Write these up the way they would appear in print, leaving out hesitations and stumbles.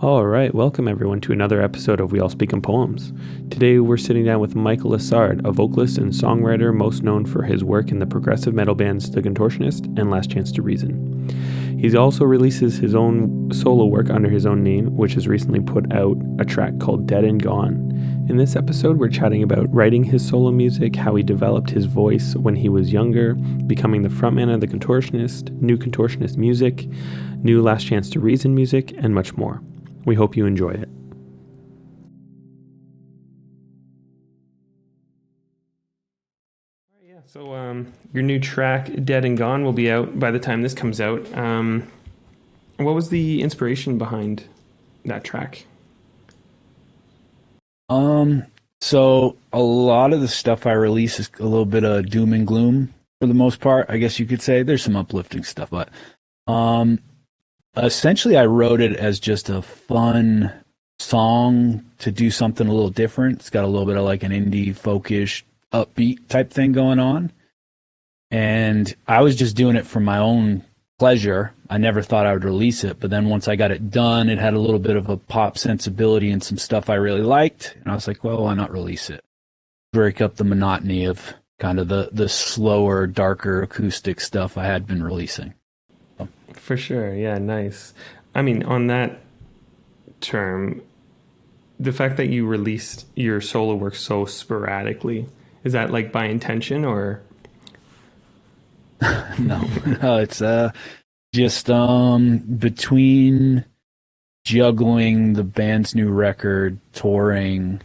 All right, welcome everyone to another episode of We All Speak in Poems. Today we're sitting down with Michael Lessard, a vocalist and songwriter most known for his work in the progressive metal bands The Contortionist and Last Chance to Reason. He also releases his own solo work under his own name, which has recently put out a track called Dead and Gone. In this episode, we're chatting about writing his solo music, how he developed his voice when he was younger, becoming the frontman of The Contortionist, new Contortionist music, new Last Chance to Reason music, and much more. We hope you enjoy it. So your new track, Dead and Gone, will be out by the time this comes out. What was the inspiration behind that track? So a lot of the stuff I release is a little bit of doom and gloom for the most part, I guess you could say. There's some uplifting stuff, but essentially I wrote it as just a fun song to do something a little different. It's got a little bit of like an indie folkish upbeat type thing going on. And I was just doing it for my own pleasure. I never thought I would release it, but then once I got it done, it had a little bit of a pop sensibility and some stuff I really liked. And I was like, well, why not release it? Break up the monotony of kind of the slower, darker acoustic stuff I had been releasing. For sure. Yeah, nice. I mean, on that term, the fact that you released your solo work so sporadically, is that like by intention or? No, it's just between juggling the band's new record, touring,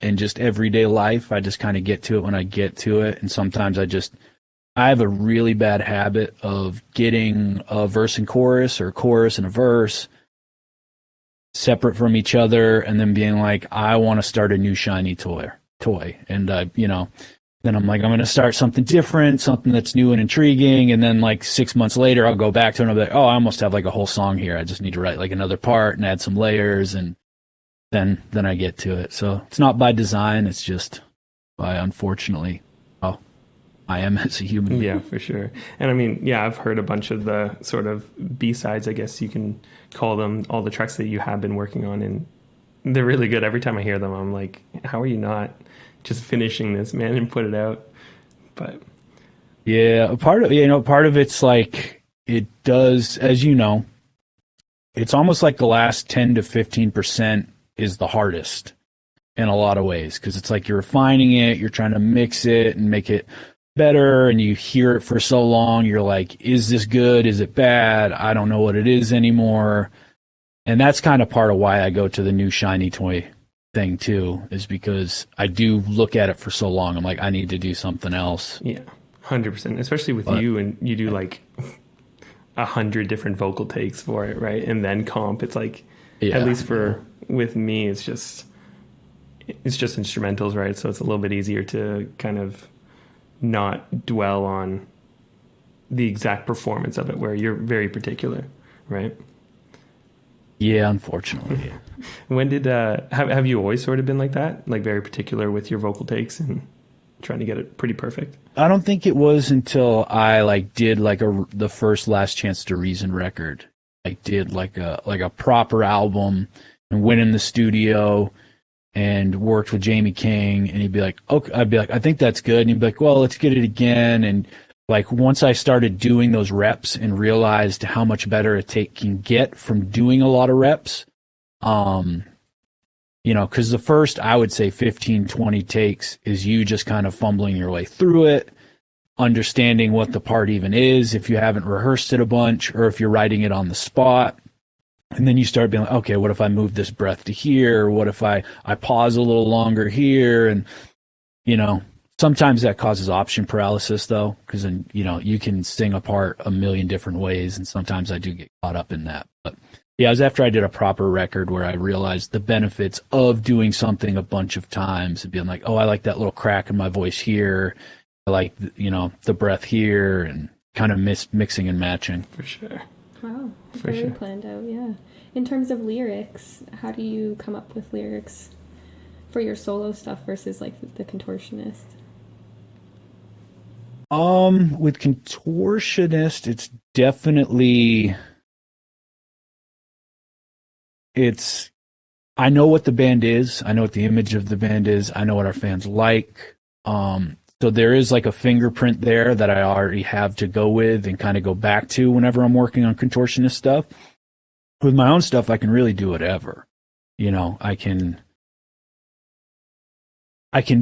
and just everyday life, I just kind of get to it when I get to it. And sometimes I have a really bad habit of getting a verse and chorus or chorus and a verse separate from each other and then being like, I want to start a new shiny toy. And, then I'm like, I'm going to start something different, something that's new and intriguing. And then like 6 months later, I'll go back to it and I'll be like, oh, I almost have like a whole song here. I just need to write like another part and add some layers. And then I get to it. So it's not by design. It's just by, unfortunately, I am as a human. Yeah, for sure. And I mean, yeah, I've heard a bunch of the sort of B-sides, I guess you can call them, all the tracks that you have been working on, and they're really good. Every time I hear them, I'm like, how are you not just finishing this, man, and put it out? But yeah, part of it's like, it does, as you know, it's almost like the last 10 to 15% is the hardest in a lot of ways, because it's like you're refining it, you're trying to mix it and make it better, and you hear it for so long, you're like, is this good? Is it bad? I don't know what it is anymore. And that's kind of part of why I go to the new shiny toy thing too, is because I do look at it for so long. I'm like, I need to do something else. Yeah, 100%, especially with you, and you do like 100 different vocal takes for it, right? And then comp, it's like, at least with me, it's just instrumentals, right? So it's a little bit easier to kind of not dwell on the exact performance of it, where you're very particular, right? Yeah, unfortunately. When did have you always sort of been like that, like very particular with your vocal takes and trying to get it pretty perfect? I don't think it was until I like did like the first Last Chance to Reason record. I did like a proper album and went in the studio and worked with Jamie King, and he'd be like, okay, I'd be like, I think that's good. And he'd be like, well, let's get it again. And like, once I started doing those reps and realized how much better a take can get from doing a lot of reps, because the first, I would say 15, 20 takes is you just kind of fumbling your way through it, understanding what the part even is, if you haven't rehearsed it a bunch, or if you're writing it on the spot. And then you start being like, okay, what if I move this breath to here? What if I pause a little longer here? And, sometimes that causes option paralysis though, because then, you can sing a part a million different ways. And sometimes I do get caught up in that. But yeah, it was after I did a proper record where I realized the benefits of doing something a bunch of times and being like, oh, I like that little crack in my voice here. I like, the breath here, and kind of mixing and matching. For sure. Wow, very planned out, yeah. In terms of lyrics, how do you come up with lyrics for your solo stuff versus like the Contortionist? With Contortionist, it's definitely I know what the band is. I know what the image of the band is. I know what our fans like. So there is like a fingerprint there that I already have to go with and kind of go back to whenever I'm working on Contortionist stuff. With my own stuff, I can really do whatever. You know, I can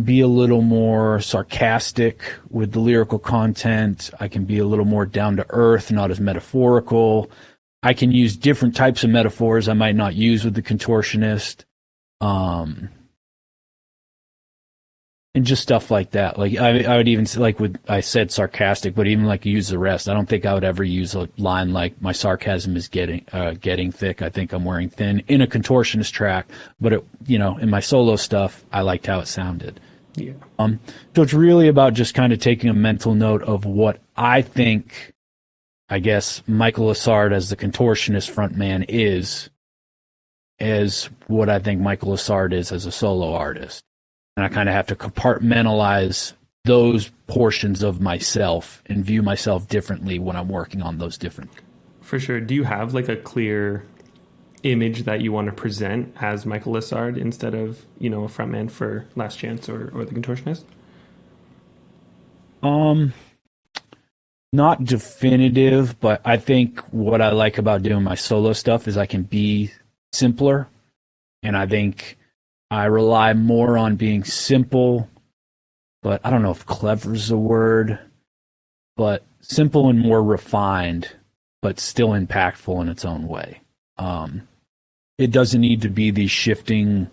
be a little more sarcastic with the lyrical content. I can be a little more down to earth, not as metaphorical. I can use different types of metaphors I might not use with the Contortionist. And just stuff like that. Like I would even say, like I said sarcastic, but even like use the rest. I don't think I would ever use a line like my sarcasm is getting thick. I think I'm wearing thin in a Contortionist track, but in my solo stuff, I liked how it sounded. Yeah. So it's really about just kind of taking a mental note of what I think, I guess, Michael Lessard as the Contortionist frontman is, as what I think Michael Lessard is as a solo artist. And I kind of have to compartmentalize those portions of myself and view myself differently when I'm working on those different. For sure. Do you have like a clear image that you want to present as Michael Lessard instead of, a frontman for Last Chance or the Contortionist? Not definitive, but I think what I like about doing my solo stuff is I can be simpler. And I think I rely more on being simple, but I don't know if clever is a word, but simple and more refined, but still impactful in its own way. It doesn't need to be these shifting,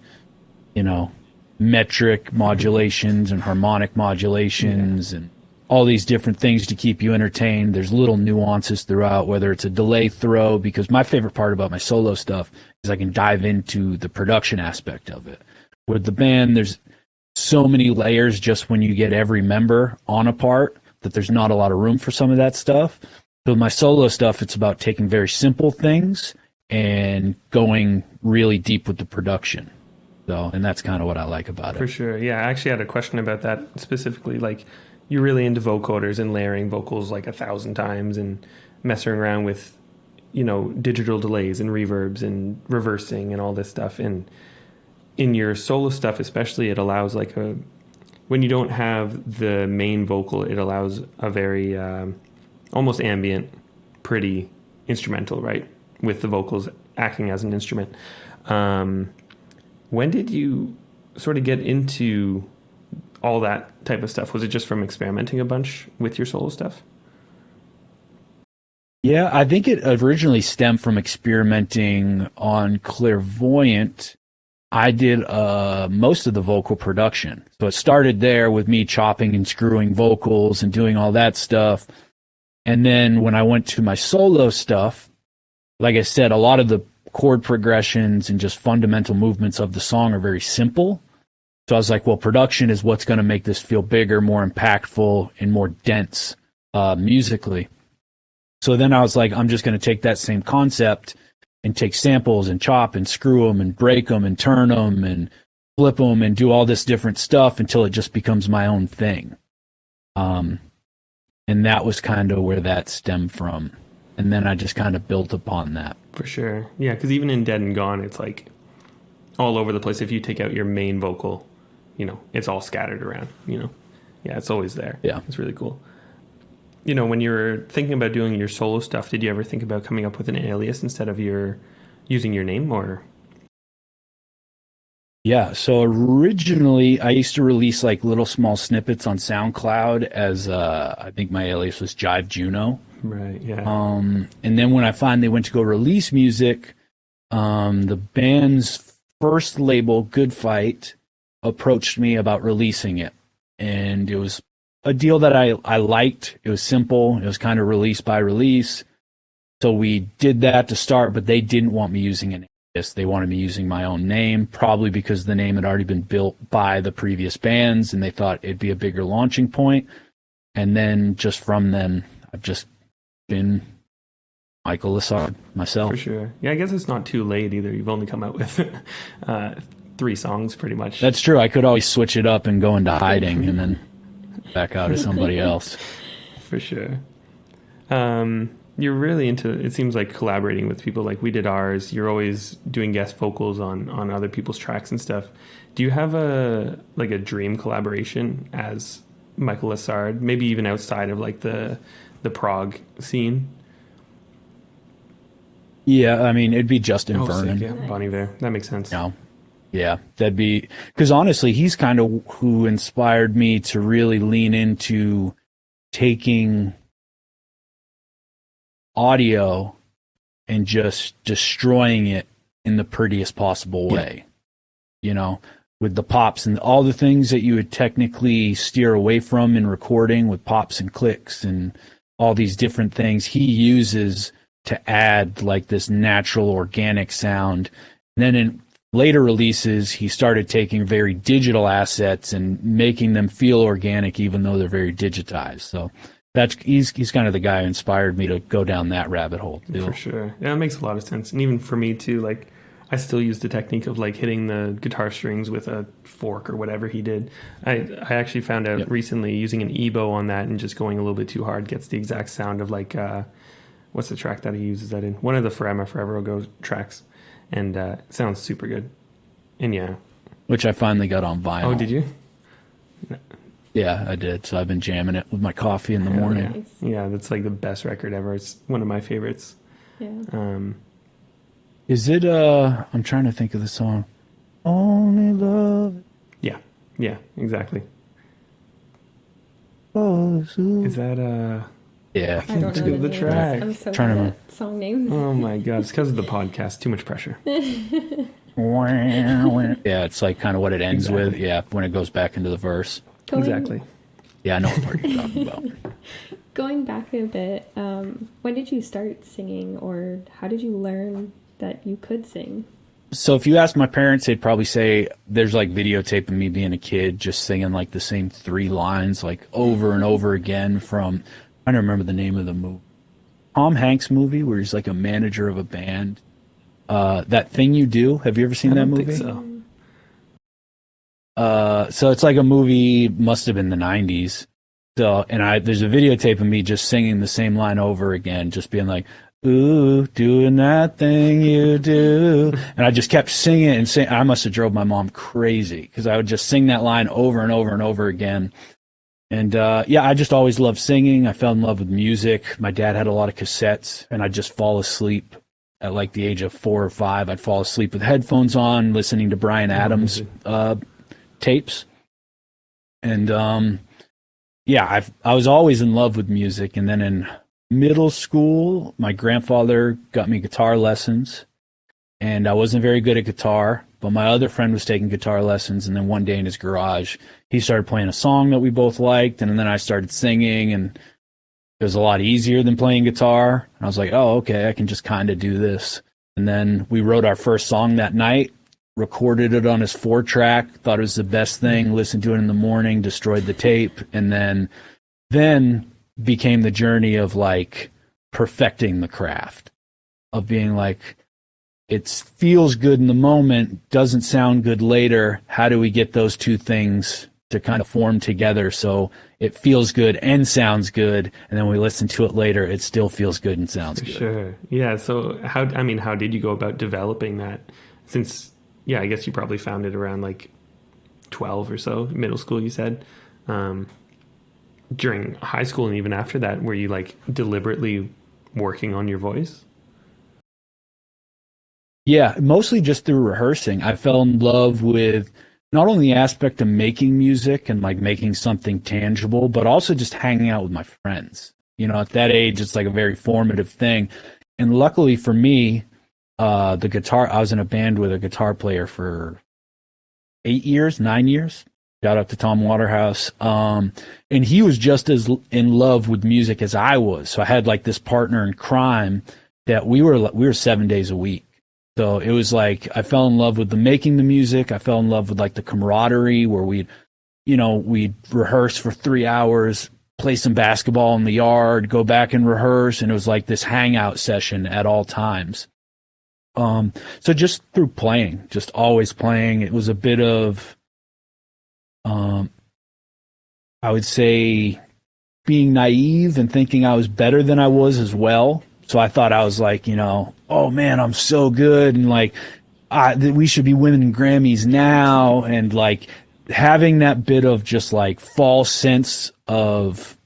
metric modulations and harmonic modulations and all these different things to keep you entertained. There's little nuances throughout, whether it's a delay throw, because my favorite part about my solo stuff is I can dive into the production aspect of it. With the band, there's so many layers just when you get every member on a part that there's not a lot of room for some of that stuff. So with my solo stuff, it's about taking very simple things and going really deep with the production. So, and that's kind of what I like about it. For sure. Yeah, I actually had a question about that specifically. Like, you're really into vocoders and layering vocals like 1,000 times and messing around with, digital delays and reverbs and reversing and all this stuff. And in your solo stuff, especially, it allows when you don't have the main vocal, it allows a very almost ambient, pretty instrumental, right? With the vocals acting as an instrument. When did you sort of get into all that type of stuff? Was it just from experimenting a bunch with your solo stuff? Yeah, I think it originally stemmed from experimenting on Clairvoyant. I did most of the vocal production. So it started there with me chopping and screwing vocals and doing all that stuff. And then when I went to my solo stuff, like I said, a lot of the chord progressions and just fundamental movements of the song are very simple. So I was like, well, production is what's going to make this feel bigger, more impactful, and more dense musically. So then I was like, I'm just going to take that same concept and take samples and chop and screw them and break them and turn them and flip them and do all this different stuff until it just becomes my own thing. And that was kind of where that stemmed from. And then I just kind of built upon that. For sure. Yeah, because even in Dead and Gone, it's like all over the place. If you take out your main vocal, it's all scattered around, Yeah, it's always there. Yeah. It's really cool. When you were thinking about doing your solo stuff, did you ever think about coming up with an alias instead of using your name, or? Yeah, so originally I used to release like little small snippets on SoundCloud as I think my alias was Jive Juno. Right, yeah. And then when I finally went to go release music, the band's first label, Good Fight, approached me about releasing it. And it was a deal that I liked. It was simple. It was kind of release by release. So we did that to start, but they didn't want me using an alias. They wanted me using my own name, probably because the name had already been built by the previous bands, and they thought it'd be a bigger launching point. And then just from then, I've just been Michael Lessard myself. For sure. Yeah, I guess it's not too late either. You've only come out with 3 songs pretty much. That's true. I could always switch it up and go into hiding and then back out as somebody else. For sure. You're really into, it seems like, collaborating with people. Like we did ours. You're always doing guest vocals on other people's tracks and stuff. Do you have a dream collaboration as Michael Lessard, maybe even outside of like the prog scene? Yeah, I mean, it'd be Justin Vernon. Sick, yeah. Nice. Bon Iver. That makes sense. No. Yeah, that'd be, because honestly, he's kind of who inspired me to really lean into taking audio and just destroying it in the prettiest possible way. You know, with the pops and all the things that you would technically steer away from in recording with pops and clicks and all these different things he uses to add like this natural organic sound. And then in later releases, he started taking very digital assets and making them feel organic, even though they're very digitized. So he's kind of the guy who inspired me to go down that rabbit hole too. For sure. Yeah, that makes a lot of sense. And even for me too, like I still use the technique of like hitting the guitar strings with a fork or whatever he did. I actually found out recently using an ebow on that and just going a little bit too hard gets the exact sound of like, what's the track that he uses that in? One of the Forever Ago tracks. And it sounds super good. And yeah. Which I finally got on vinyl. Oh, did you? Yeah, I did. So I've been jamming it with my coffee in the morning. Nice. Yeah, that's like the best record ever. It's one of my favorites. Yeah. Is it, I'm trying to think of the song. Only love. Yeah, exactly. Oh, is that, yeah. I don't know the track. I'm so Trying bad to at song names. Oh my God, it's because of the podcast. Too much pressure. Yeah, it's like kind of what it ends with. Yeah, when it goes back into the verse. Exactly. Yeah, I know what part you're talking about. Going back a bit, when did you start singing, or how did you learn that you could sing? So if you ask my parents, they'd probably say there's like videotape of me being a kid just singing like the same 3 lines like over and over again from, I don't remember the name of the movie. Tom Hanks movie where he's like a manager of a band. That Thing You Do. Have you ever seen that movie? I think so. So it's like a movie, must have been the 90s. So, and there's a videotape of me just singing the same line over again, just being like, ooh, doing that thing you do. And I just kept singing and singing. I must have drove my mom crazy because I would just sing that line over and over and over again. And yeah, I just always loved singing. I fell in love with music. My dad had a lot of cassettes, and I'd just fall asleep at like the age of 4 or 5. I'd fall asleep with headphones on, listening to Bryan Adams tapes. And yeah, I was always in love with music. And then in middle school, my grandfather got me guitar lessons, and I wasn't very good at guitar, but my other friend was taking guitar lessons. And then one day in his garage, he started playing a song that we both liked, and then I started singing, and it was a lot easier than playing guitar. And I was like, oh, okay, I can just kind of do this. And then we wrote our first song that night, recorded it on his 4-track, thought it was the best thing, listened to it in the morning, destroyed the tape, and then became the journey of like perfecting the craft, of being like, it feels good in the moment, doesn't sound good later. How do we get those two things to kind of form together so it feels good and sounds good, and then we listen to it later, it still feels good and sounds good? Sure. Yeah. So how did you go about developing that? Since, yeah, I guess you probably found it around like 12 or so, middle school, you said. During high school and even after that, were you like deliberately working on your voice? Yeah, mostly just through rehearsing. I fell in love with not only the aspect of making music and like making something tangible, but also just hanging out with my friends. You know, at that age, it's like a very formative thing. And luckily for me, the guitar, I was in a band with a guitar player for 9 years. Shout out to Tom Waterhouse. And he was just as in love with music as I was. So I had like this partner in crime that we were 7 days a week. So it was like, I fell in love with making the music. I fell in love with like the camaraderie where we'd rehearse for 3 hours, play some basketball in the yard, go back and rehearse. And it was like this hangout session at all times. So just through playing, just always playing, it was a bit of, I would say being naive and thinking I was better than I was as well. So I thought I was like, you know, oh man, I'm so good, and like we should be winning Grammys now, and like having that bit of just like false sense of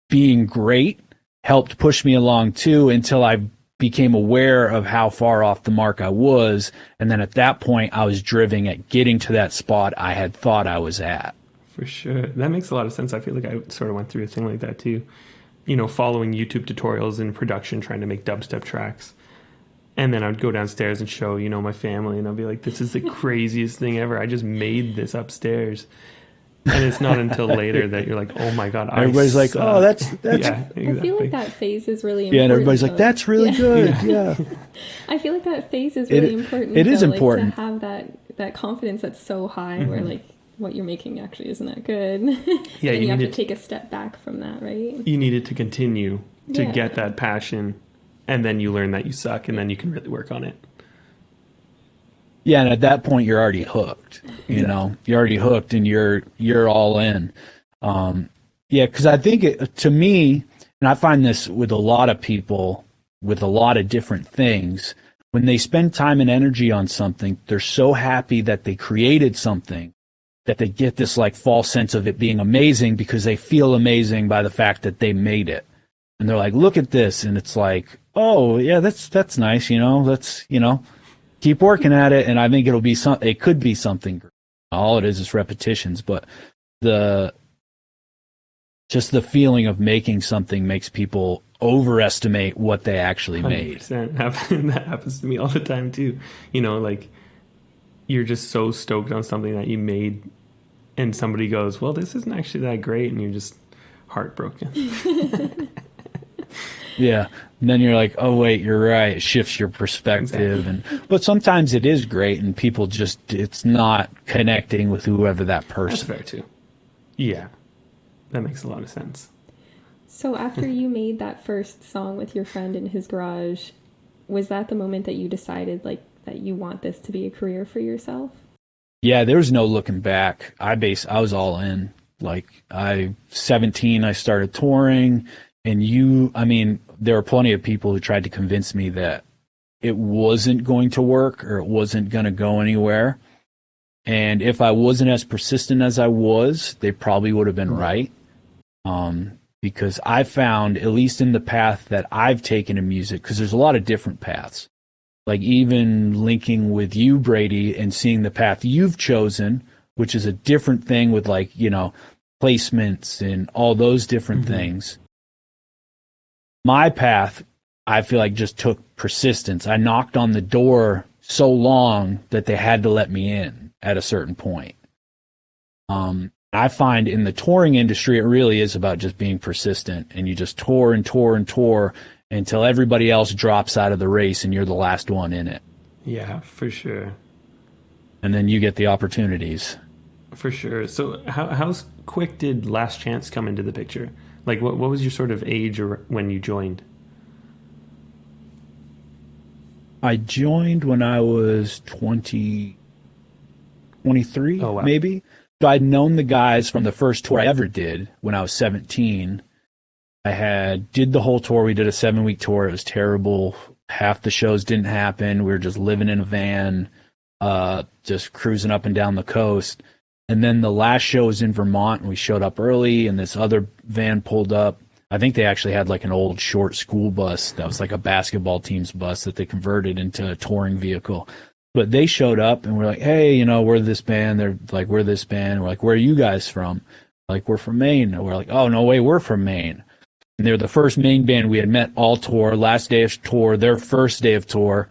being great helped push me along too, until I became aware of how far off the mark I was. And then at that point, I was driven at getting to that spot I had thought I was at. For sure. That makes a lot of sense. I feel like I sort of went through a thing like that too. You know, following YouTube tutorials in production, trying to make dubstep tracks. And then I'd go downstairs and show, you know, my family, and I'll be like, this is the craziest thing ever. I just made this upstairs. And it's not until later that you're like, oh my God, everybody's like, oh, that's yeah, exactly. I feel like that phase is really important. Yeah, and everybody's like, that's really good. Yeah. I feel like that phase is really important. It is important. To have that confidence that's so high where like what you're making actually isn't that good. Yeah, and you have to take a step back from that, right? You need it to continue to get that passion, and then you learn that you suck, and then you can really work on it. Yeah, and at that point you're already hooked. You know, you're already hooked, and you're all in. Yeah, because I think to me, and I find this with a lot of people with a lot of different things, when they spend time and energy on something, they're so happy that they created something that they get this like false sense of it being amazing because they feel amazing by the fact that they made it. And they're like, look at this. And it's like, oh yeah, that's nice. You know, let's, you know, keep working at it. And I think it could be something. All it is repetitions, but just the feeling of making something makes people overestimate what they actually made. 100%. That happens to me all the time too. You know, like you're just so stoked on something that you made, and somebody goes, well, this isn't actually that great, and you're just heartbroken. Yeah. And then you're like, oh wait, you're right. It shifts your perspective. Exactly. But sometimes it is great, and people it's not connecting with whoever that person. That's fair too. Yeah. That makes a lot of sense. So after you made that first song with your friend in his garage, was that the moment that you decided like that you want this to be a career for yourself? Yeah, there was no looking back. I was all in. Like 17, I started touring, and there were plenty of people who tried to convince me that it wasn't going to work or it wasn't going to go anywhere. And if I wasn't as persistent as I was, they probably would have been right. Because I found, at least in the path that I've taken in music, because there's a lot of different paths, like even linking with you, Brady, and seeing the path you've chosen, which is a different thing with like, you know, placements and all those different things. My path, I feel like, just took persistence. I knocked on the door so long that they had to let me in at a certain point. I find in the touring industry, it really is about just being persistent, and you just tour and tour and tour until everybody else drops out of the race and you're the last one in it. Yeah, for sure. And then you get the opportunities. For sure. So how quick did Last Chance come into the picture? Like what was your sort of age or when you joined? I joined when I was 23, maybe. So I'd known the guys from the first tour I ever did when I was 17. I did the whole tour. We did a 7-week tour. It was terrible. Half the shows didn't happen. We were just living in a van, just cruising up and down the coast. And then the last show was in Vermont, and we showed up early, and this other van pulled up. I think they actually had like an old short school bus that was like a basketball team's bus that they converted into a touring vehicle. But they showed up, and we're like, hey, you know, we're this band. They're like, we're this band. And we're like, where are you guys from? Like, we're from Maine. And we're like, oh, no way, we're from Maine. And they're the first Maine band we had met all tour, last day of tour, their first day of tour.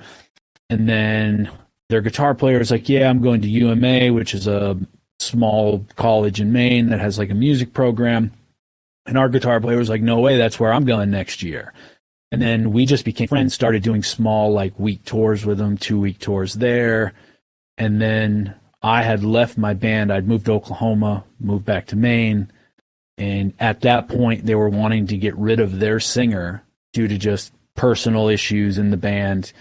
And then their guitar player was like, yeah, I'm going to UMA, which is a small college in Maine that has like a music program. And our guitar player was like, no way, that's where I'm going next year. And then we just became friends, started doing small, like, week tours with them, 2-week tours there. And then I had left my band. I'd moved to Oklahoma, moved back to Maine. And at that point, they were wanting to get rid of their singer due to just personal issues in the band.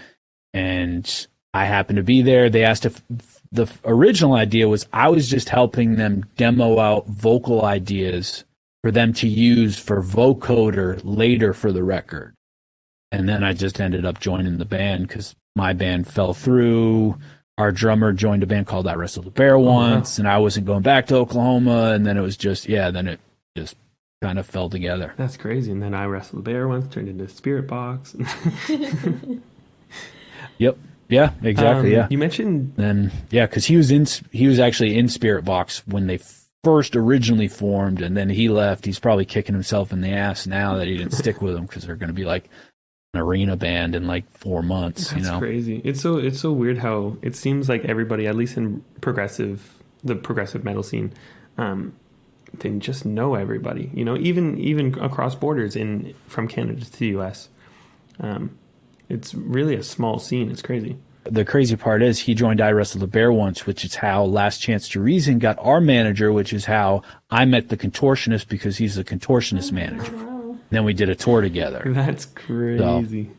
And I happened to be there. They asked if the original idea was I was just helping them demo out vocal ideas for them to use for vocoder later for the record. And then I just ended up joining the band because my band fell through. Our drummer joined a band called I Wrestled the Bear once, and I wasn't going back to Oklahoma. And then it was just, then it just kind of fell together. That's crazy. And then I Wrestled the Bear once turned into Spirit Box. Yep. Yeah, exactly. Yeah. You mentioned then, because he was actually in Spirit Box when they first originally formed, and then he left. He's probably kicking himself in the ass now that he didn't stick with them because they're going to be like an arena band in like 4 months. That's crazy. It's so weird how it seems like everybody, at least in the progressive metal scene, they just know everybody. Even across borders from Canada to the US. It's really a small scene. It's crazy. The crazy part is he joined I Wrestled the Bear once, which is how Last Chance to Reason got our manager, which is how I met the Contortionist because he's the Contortionist manager. Wow. Then we did a tour together. That's crazy. So,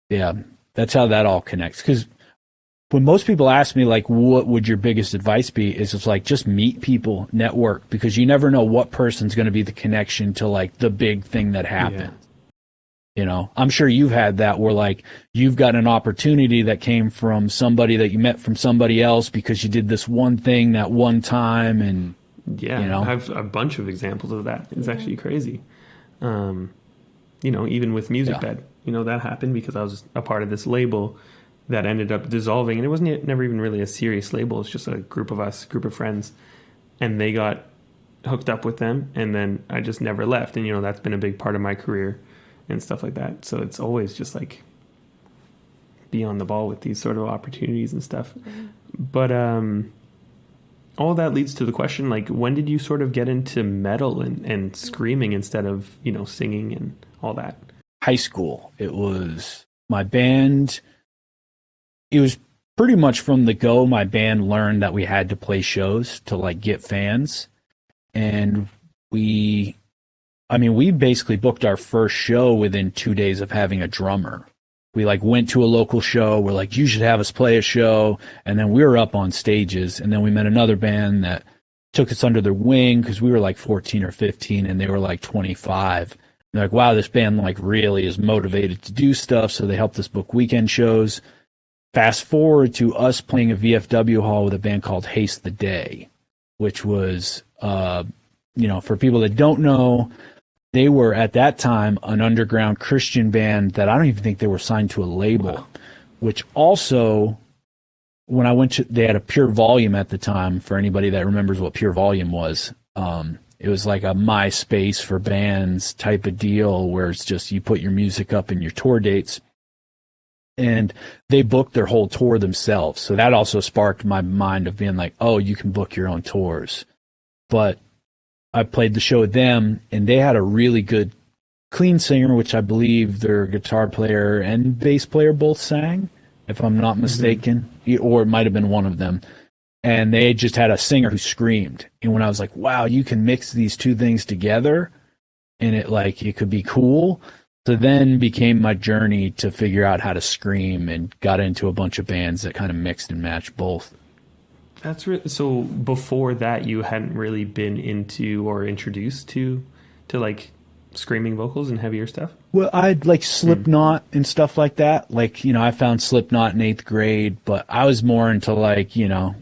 yeah, that's how that all connects. Because when most people ask me, like, what would your biggest advice be, is it's like, just meet people, network, because you never know what person's going to be the connection to, like, the big thing that happens. Yeah. I'm sure you've had that where, like, you've got an opportunity that came from somebody that you met from somebody else because you did this one thing that one time. And, I have a bunch of examples of that. It's actually crazy. Even with Music Bed, that happened because I was a part of this label that ended up dissolving. And it wasn't never even really a serious label. It's just a group of friends. And they got hooked up with them. And then I just never left. And, that's been a big part of my career and stuff like that. So it's always just like be on the ball with these sort of opportunities and stuff. Mm-hmm. But all that leads to the question, like, when did you sort of get into metal and screaming instead of, singing and all that? High school. It was my band. It was pretty much from the go, my band learned that we had to play shows to, like, get fans. And we basically booked our first show within 2 days of having a drummer. We, like, went to a local show. We're like, you should have us play a show. And then we were up on stages. And then we met another band that took us under their wing because we were like 14 or 15 and they were like 25. And they're like, wow, this band, like, really is motivated to do stuff. So they helped us book weekend shows. Fast forward to us playing a VFW hall with a band called Haste the Day, which was, for people that don't know, they were at that time an underground Christian band that I don't even think they were signed to a label. Wow. Which also, when I went to, they had a Pure Volume at the time, for anybody that remembers what Pure Volume was. It was like a MySpace for bands type of deal where it's just you put your music up and your tour dates. And they booked their whole tour themselves. So that also sparked my mind of being like, oh, you can book your own tours. But I played the show with them, and they had a really good, clean singer, which I believe their guitar player and bass player both sang, if I'm not mistaken, or it might have been one of them. And they just had a singer who screamed. And when I was like, wow, you can mix these two things together, and it could be cool. So then became my journey to figure out how to scream, and got into a bunch of bands that kind of mixed and matched both. That's so before that you hadn't really been into or introduced to like screaming vocals and heavier stuff? Well, I'd like Slipknot and stuff like that. Like, I found Slipknot in 8th grade, but I was more into like,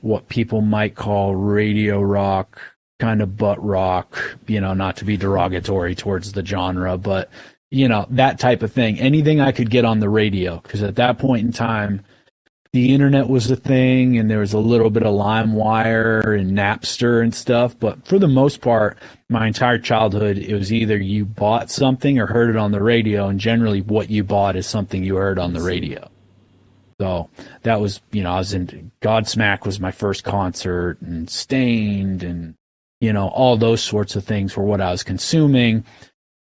what people might call radio rock, kind of butt rock, not to be derogatory towards the genre, but that type of thing. Anything I could get on the radio, because at that point in time, the internet was a thing, and there was a little bit of LimeWire and Napster and stuff. But for the most part, my entire childhood, it was either you bought something or heard it on the radio, and generally what you bought is something you heard on the radio. So that was, I was in Godsmack was my first concert, and Stained, and, all those sorts of things were what I was consuming.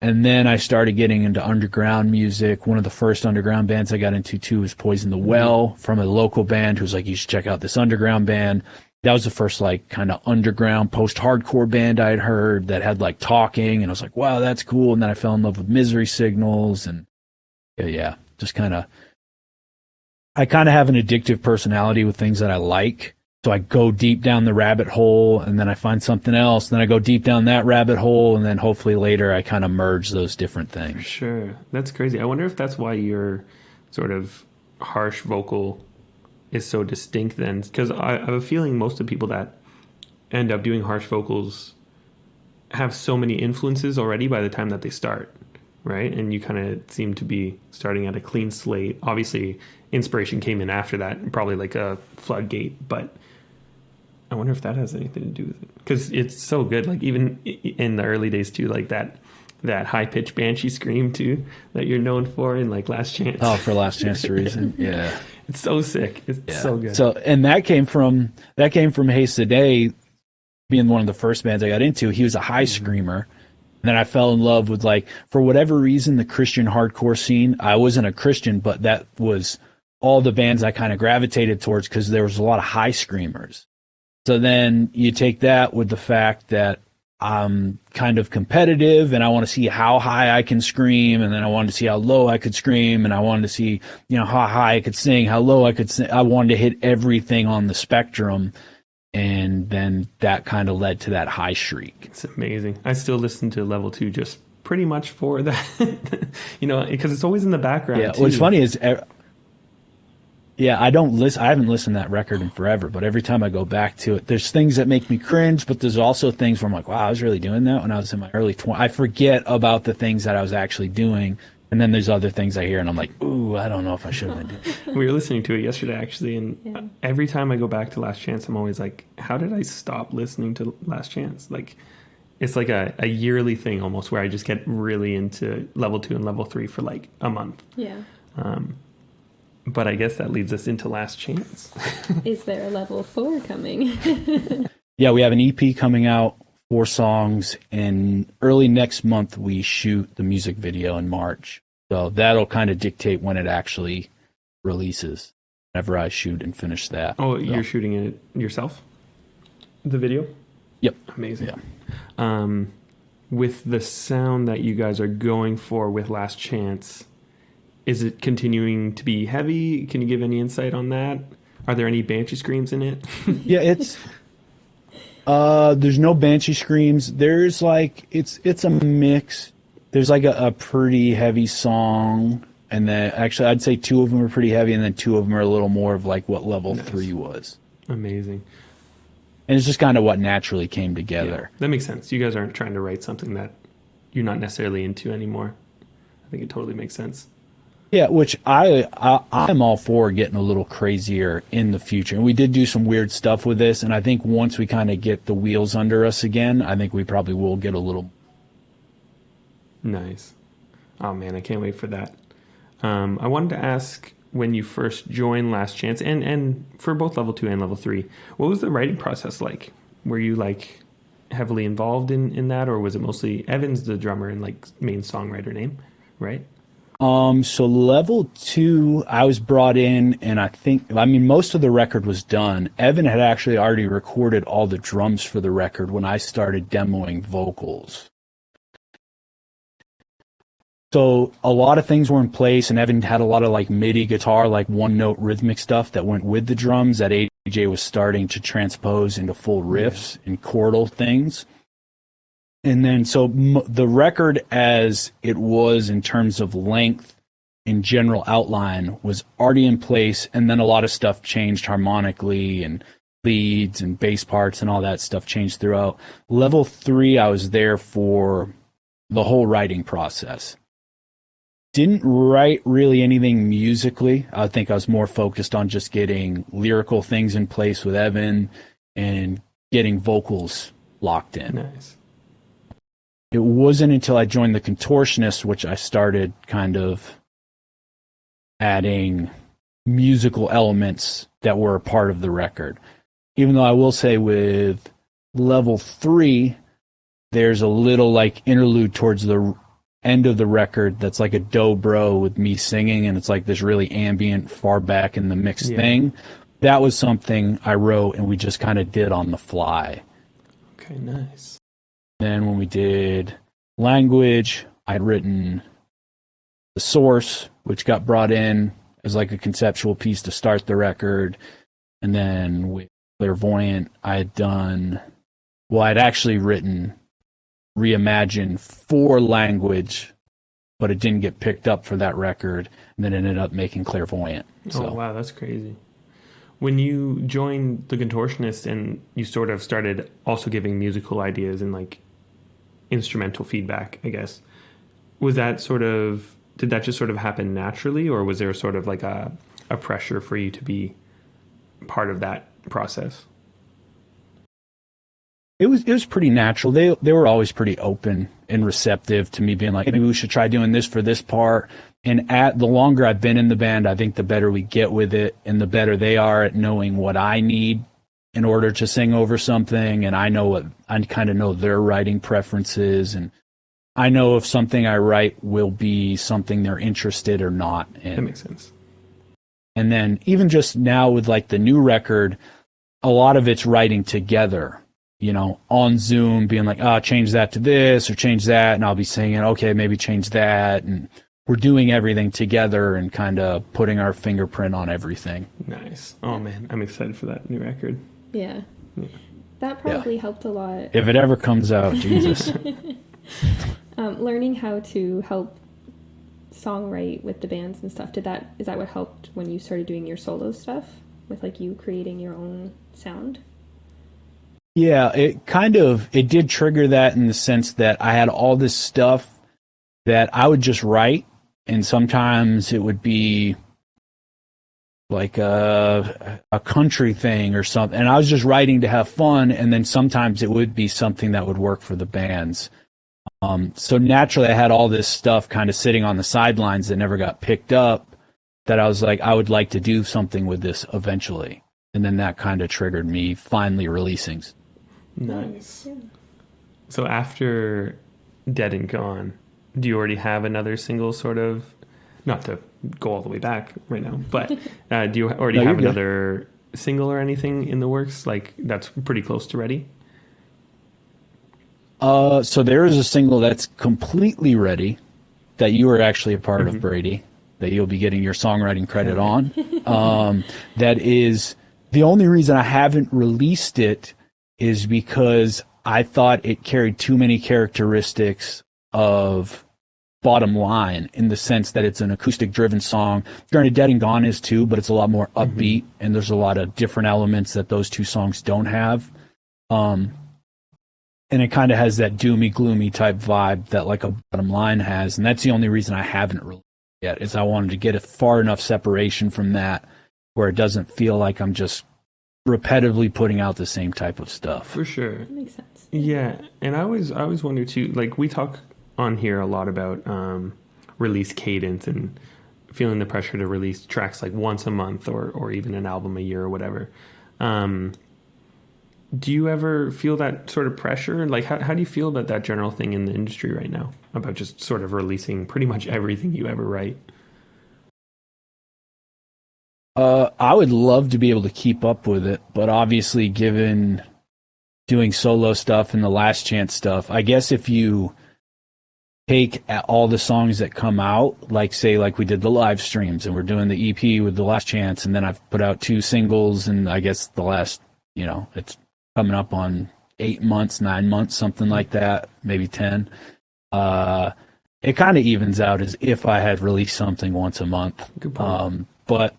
And then I started getting into underground music. One of the first underground bands I got into, too, was Poison the Well, from a local band who was like, you should check out this underground band. That was the first, like, kind of underground post-hardcore band I had heard that had, like, talking. And I was like, wow, that's cool. And then I fell in love with Misery Signals. And, just kind of... I kind of have an addictive personality with things that I like. So I go deep down the rabbit hole, and then I find something else. Then I go deep down that rabbit hole, and then hopefully later I kind of merge those different things. For sure. That's crazy. I wonder if that's why your sort of harsh vocal is so distinct then. Because I have a feeling most of the people that end up doing harsh vocals have so many influences already by the time that they start, right? And you kind of seem to be starting at a clean slate. Obviously, inspiration came in after that, probably like a floodgate, but I wonder if that has anything to do with it, because it's so good. Like even in the early days too, like that high pitched banshee scream too that you're known for in like Last Chance. Oh, for Last Chance to Reason, yeah, it's so sick. It's so good. So, and that came from Haste Today, being one of the first bands I got into. He was a high screamer. And then I fell in love with, like, for whatever reason, the Christian hardcore scene. I wasn't a Christian, but that was all the bands I kind of gravitated towards because there was a lot of high screamers. So then you take that with the fact that I'm kind of competitive and I want to see how high I can scream, and then I wanted to see how low I could scream, and I wanted to see, how high I could sing, how low I could sing. I wanted to hit everything on the spectrum. And then that kind of led to that high shriek. It's amazing. I still listen to Level 2 just pretty much for that, because it's always in the background. Yeah, too. What's funny is, I don't listen. I haven't listened to that record in forever, but every time I go back to it, there's things that make me cringe, but there's also things where I'm like, wow, I was really doing that when I was in my early 20s. I forget about the things that I was actually doing. And then there's other things I hear, and I'm like, ooh, I don't know if I should have been doing that. We were listening to it yesterday, actually, and every time I go back to Last Chance, I'm always like, how did I stop listening to Last Chance? Like, it's like a yearly thing almost, where I just get really into Level 2 and Level 3 for like a month. Yeah. But I guess that leads us into Last Chance. Is there a Level 4 coming? Yeah, we have an EP coming out, 4 songs, and early next month we shoot the music video in March. So that'll kind of dictate when it actually releases, whenever I shoot and finish that. Oh, so. You're shooting it yourself? The video? Yep. Amazing. Yeah. With the sound that you guys are going for with Last Chance, is it continuing to be heavy? Can you give any insight on that? Are there any banshee screams in it? Yeah, it's... there's no banshee screams. There's like, it's a mix. There's like a pretty heavy song, and then actually I'd say 2 of them are pretty heavy, and then 2 of them are a little more of like what Level 3 was. Amazing. And it's just kind of what naturally came together. Yeah, that makes sense. You guys aren't trying to write something that you're not necessarily into anymore. I think it totally makes sense. Yeah, which I'm all for getting a little crazier in the future. And we did do some weird stuff with this, and I think once we kind of get the wheels under us again, I think we probably will get a little... Nice. Oh, man, I can't wait for that. I wanted to ask, when you first joined Last Chance, and for both Level 2 and Level 3, what was the writing process like? Were you, like, heavily involved in that, or was it mostly Evan's the drummer and, like, main songwriter name, right? So Level 2, I was brought in, and most of the record was done. Evan had actually already recorded all the drums for the record when I started demoing vocals. So a lot of things were in place, and Evan had a lot of like MIDI guitar, like 1-note rhythmic stuff that went with the drums that AJ was starting to transpose into full riffs and chordal things. And then, so the record as it was in terms of length and general outline was already in place, and then a lot of stuff changed harmonically, and leads and bass parts and all that stuff changed throughout. Level 3, I was there for the whole writing process. Didn't write really anything musically. I think I was more focused on just getting lyrical things in place with Evan and getting vocals locked in. Nice. It wasn't until I joined the Contortionist, which I started kind of adding musical elements that were a part of the record. Even though I will say with Level 3, there's a little like interlude towards the end of the record that's like a dobro with me singing, and it's like this really ambient, far back in the mix thing. That was something I wrote and we just kind of did on the fly. Okay, nice. Then when we did Language, I'd written The Source, which got brought in as like a conceptual piece to start the record. And then with Clairvoyant, I'd actually written Reimagine for Language, but it didn't get picked up for that record, and then ended up making Clairvoyant. So. Oh, wow, that's crazy. When you joined the Contortionist and you sort of started also giving musical ideas and like instrumental feedback, I guess, did that just sort of happen naturally, or was there sort of like a pressure for you to be part of that process? It was pretty natural. They were always pretty open and receptive to me being like, maybe we should try doing this for this part. And the longer I've been in the band, I think the better we get with it, and the better they are at knowing what I need in order to sing over something. And I kind of know their writing preferences, and I know if something I write will be something they're interested or not in. That makes sense. And then even just now with like the new record, a lot of it's writing together, on Zoom, being like, change that to this or change that. And I'll be saying, okay, maybe change that. And we're doing everything together and kind of putting our fingerprint on everything. Nice. Oh man, I'm excited for that new record. Yeah. That probably helped a lot. If it ever comes out, Jesus. Learning how to help songwrite with the bands and stuff, is that what helped when you started doing your solo stuff with like you creating your own sound? Yeah, it did trigger that in the sense that I had all this stuff that I would just write, and sometimes it would be like a country thing or something, and I was just writing to have fun, and then sometimes it would be something that would work for the bands. So naturally I had all this stuff kind of sitting on the sidelines that never got picked up, that I was like, I would like to do something with this eventually. And then that kind of triggered me finally releasing. Nice. So after Dead and Gone, do you already have another single sort of, not to go all the way back right now, but do you already have another single or anything in the works, like that's pretty close to ready? So there is a single that's completely ready that you are actually a part of, Brady, that you'll be getting your songwriting credit on. That is, the only reason I haven't released it is because I thought it carried too many characteristics of Bottom Line, in the sense that it's an acoustic driven song. Granted, Dead and Gone is too, but it's a lot more upbeat, and there's a lot of different elements that those two songs don't have. And it kind of has that doomy, gloomy type vibe that like a Bottom Line has. And that's the only reason I haven't released it yet, is I wanted to get a far enough separation from that where it doesn't feel like I'm just repetitively putting out the same type of stuff. For sure. That makes sense. Yeah. And I always wonder too, like we talk on here a lot about release cadence and feeling the pressure to release tracks like once a month or even an album a year or whatever. Do you ever feel that sort of pressure? Like, how do you feel about that general thing in the industry right now, about just sort of releasing pretty much everything you ever write? I would love to be able to keep up with it, but obviously given doing solo stuff and the Last Chance stuff, I guess if you take all the songs that come out, like say like we did the live streams and we're doing the EP with the Last Chance, and then I've put out 2 singles, and I guess the last, it's coming up on 8 months, 9 months, something like that, maybe 10. It kind of evens out as if I had released something once a month. Good point. But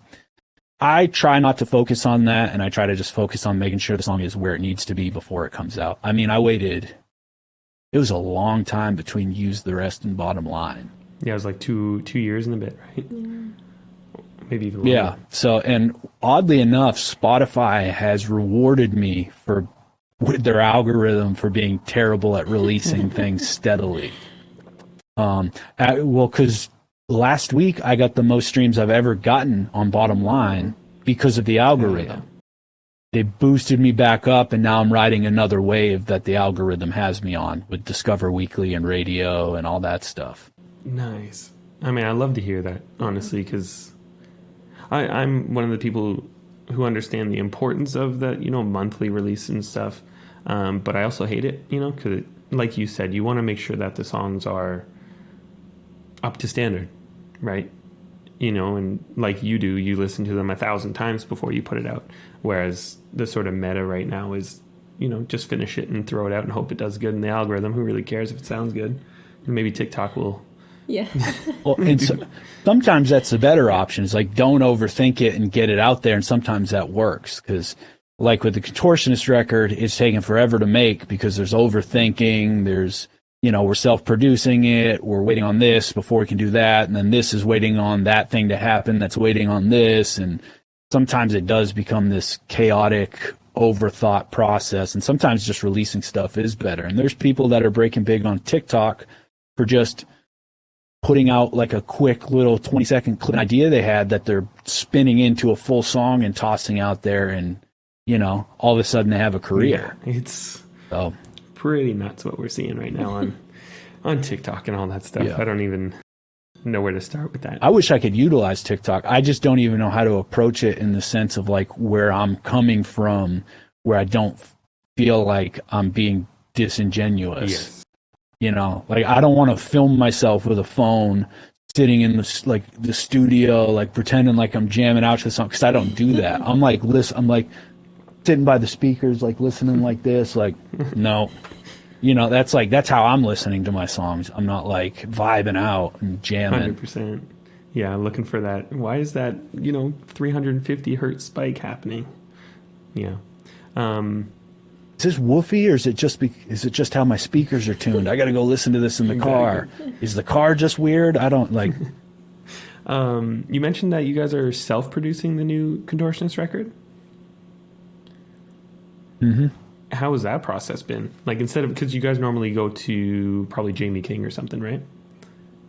I try not to focus on that, and I try to just focus on making sure the song is where it needs to be before it comes out. I mean, it was a long time between Use the Rest and Bottom Line. Yeah, it was like two years and a bit, right? Yeah. Maybe even longer. Yeah. So, and oddly enough, Spotify has rewarded me with their algorithm for being terrible at releasing things steadily. Because last week I got the most streams I've ever gotten on Bottom Line because of the algorithm. Yeah. They boosted me back up, and now I'm riding another wave that the algorithm has me on with Discover Weekly and radio and all that stuff. Nice. I mean, I love to hear that, honestly, because I'm one of the people who understand the importance of the, monthly release and stuff. But I also hate it, because like you said, you want to make sure that the songs are up to standard, right? you know, and like you do, you listen to them 1,000 times before you put it out. Whereas the sort of meta right now is, you know, just finish it and throw it out and hope it does good in the algorithm. Who really cares if it sounds good? And maybe TikTok will. Yeah. Well, and sometimes that's the better option. It's like, don't overthink it and get it out there. And sometimes that works, because like with the Contortionist record, it's taken forever to make because there's overthinking. There's, you know, we're self-producing it. We're waiting on this before we can do that. And then this is waiting on that thing to happen. That's waiting on this. And sometimes it does become this chaotic, overthought process. And sometimes just releasing stuff is better. And there's people that are breaking big on TikTok for just putting out like a quick little 20-second idea they had that they're spinning into a full song and tossing out there, and, you know, all of a sudden they have a career. Yeah, it's pretty nuts what we're seeing right now on TikTok and all that stuff. Yeah. I don't even know where to start with that. I wish I could utilize TikTok. I just don't even know how to approach it in the sense of like where I'm coming from, where I don't feel like I'm being disingenuous. Yes. You know, like I don't want to film myself with a phone sitting in the studio, like pretending like I'm jamming out to the song, because I don't do that. I'm like sitting by the speakers, like listening like this, like, no, you know, that's how I'm listening to my songs. I'm not like vibing out and jamming. 100%. Yeah, looking for that. Why is that, you know, 350 hertz spike happening? Yeah. Is this woofy, or is it just how my speakers are tuned? I got to go listen to this in the car. Is the car just weird? I don't like. You mentioned that you guys are self-producing the new Contortionist record. Mm-hmm. How has that process been? Like, instead of, because you guys normally go to probably Jamie King or something, right?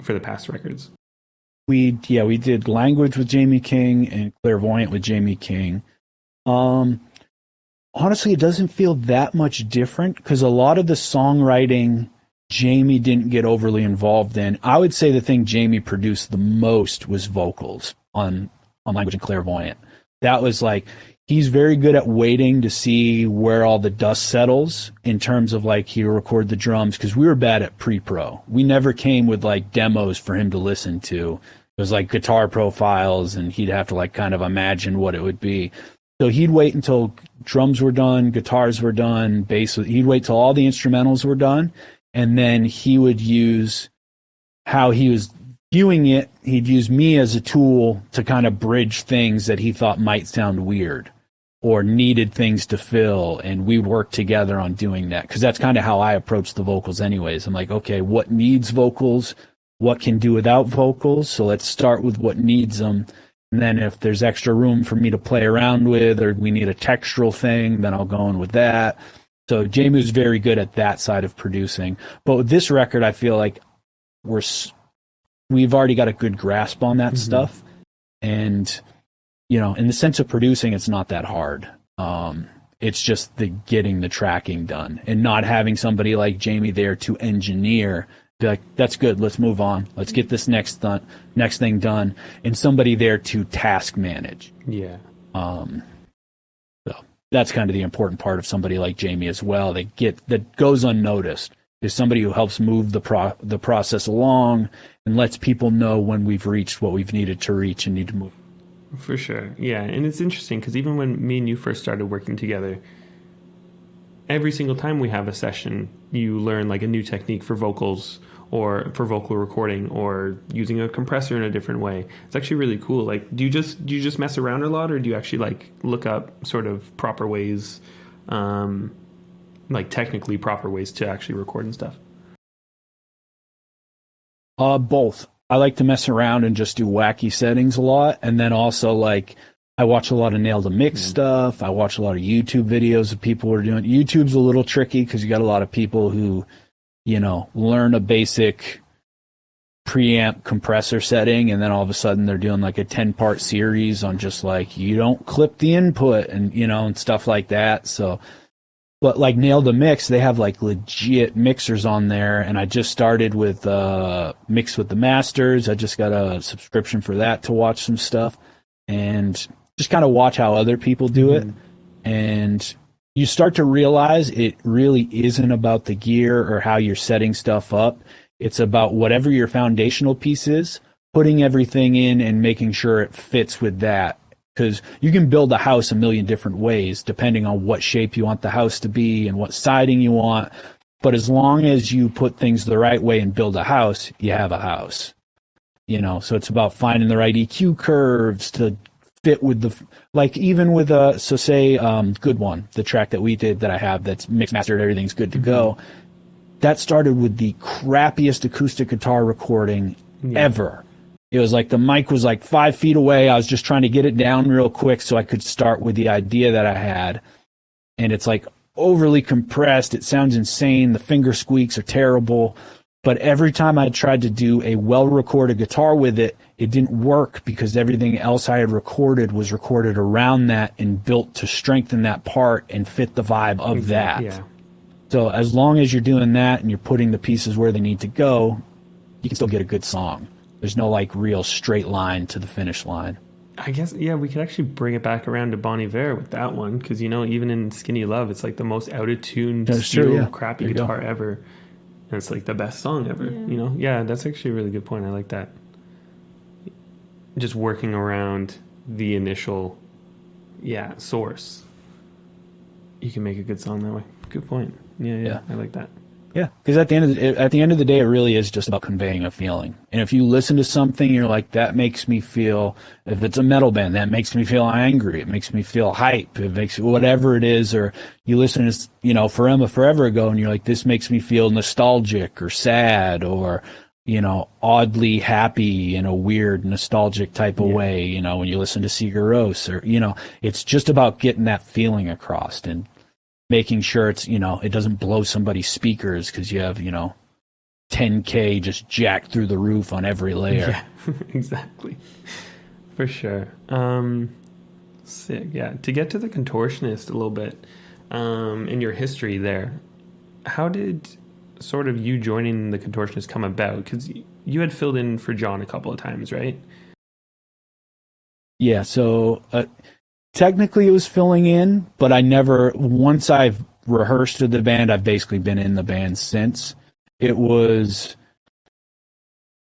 For the past records. We did Language with Jamie King and Clairvoyant with Jamie King. Honestly, it doesn't feel that much different because a lot of the songwriting Jamie didn't get overly involved in. I would say the thing Jamie produced the most was vocals on Language and Clairvoyant. That was like, he's very good at waiting to see where all the dust settles in terms of like he'll record the drums, because we were bad at pre-pro. We never came with like demos for him to listen to. It was like guitar profiles, and he'd have to like kind of imagine what it would be. So he'd wait until drums were done, guitars were done, bass. He'd wait till all the instrumentals were done, and then he would use how he was viewing it. He'd use me as a tool to kind of bridge things that he thought might sound weird or needed things to fill, and we worked together on doing that, because that's kind of how I approach the vocals anyways. I'm like, okay, what needs vocals? What can do without vocals? So let's start with what needs them. And then if there's extra room for me to play around with, or we need a textural thing, then I'll go in with that. So Jamie was very good at that side of producing. But with this record, I feel like we've already got a good grasp on that stuff. And, you know, in the sense of producing, it's not that hard. It's just getting the tracking done and not having somebody like Jamie there to engineer. Be like, that's good, let's move on, let's get this next thing done, and somebody there to task manage. Yeah. So that's kind of the important part of somebody like Jamie as well. That goes unnoticed, is somebody who helps move the process along and lets people know when we've reached what we've needed to reach and need to move. For sure. Yeah, and it's interesting because even when me and you first started working together, every single time we have a session, you learn like a new technique for vocals or for vocal recording, or using a compressor in a different way. It's actually really cool. Like, do you just mess around a lot, or do you actually like look up sort of proper ways, like technically proper ways to actually record and stuff? Both. I like to mess around and just do wacky settings a lot, and then also like I watch a lot of Nail to Mix stuff. I watch a lot of YouTube videos of people who are doing. YouTube's a little tricky because you got a lot of people who, you know, learn a basic preamp compressor setting, and then all of a sudden they're doing like a 10-part series on just like, you don't clip the input, and, you know, and stuff like that. So, but like Nail to Mix, they have like legit mixers on there, and I just started with Mix with the Masters. I just got a subscription for that to watch some stuff and just kind of watch how other people do it. And you start to realize it really isn't about the gear or how you're setting stuff up. It's about whatever your foundational piece is, putting everything in and making sure it fits with that. Because you can build a house a million different ways, depending on what shape you want the house to be and what siding you want. But as long as you put things the right way and build a house, you have a house. So it's about finding the right EQ curves to fit with even with Good One, the track that we did that I have that's mixed mastered, everything's good to go. That started with the crappiest acoustic guitar recording ever. It was like the mic was like 5 feet away. I was just trying to get it down real quick so I could start with the idea that I had. And it's like overly compressed. It sounds insane. The finger squeaks are terrible. But every time I tried to do a well-recorded guitar with it, it didn't work because everything else I had recorded was recorded around that and built to strengthen that part and fit the vibe of that. Yeah. So as long as you're doing that and you're putting the pieces where they need to go, you can still get a good song. There's no like real straight line to the finish line. I guess, yeah, we could actually bring it back around to Bon Iver with that one because, even in Skinny Love, it's like the most out-of-tune, crappy guitar ever. And it's like the best song ever, Yeah, that's actually a really good point. I like that. Just working around the initial, source. You can make a good song that way. Good point. Yeah. I like that. Yeah, because at the end of the day, it really is just about conveying a feeling. And if you listen to something, you're like, that makes me feel. If it's a metal band, that makes me feel angry. It makes me feel hype. It makes whatever it is. Or you listen to forever ago, and you're like, this makes me feel nostalgic or sad or oddly happy in a weird nostalgic type of way. When you listen to Sigur Rós or it's just about getting that feeling across and making sure it's, it doesn't blow somebody's speakers because you have, 10K just jacked through the roof on every layer. Yeah, exactly. For sure. Sick. Yeah. To get to the Contortionist a little bit, in your history there, how did sort of you joining the Contortionist come about? Because you had filled in for John a couple of times, right? Yeah. So, technically it was filling in, but once I've rehearsed with the band, I've basically been in the band since. It was,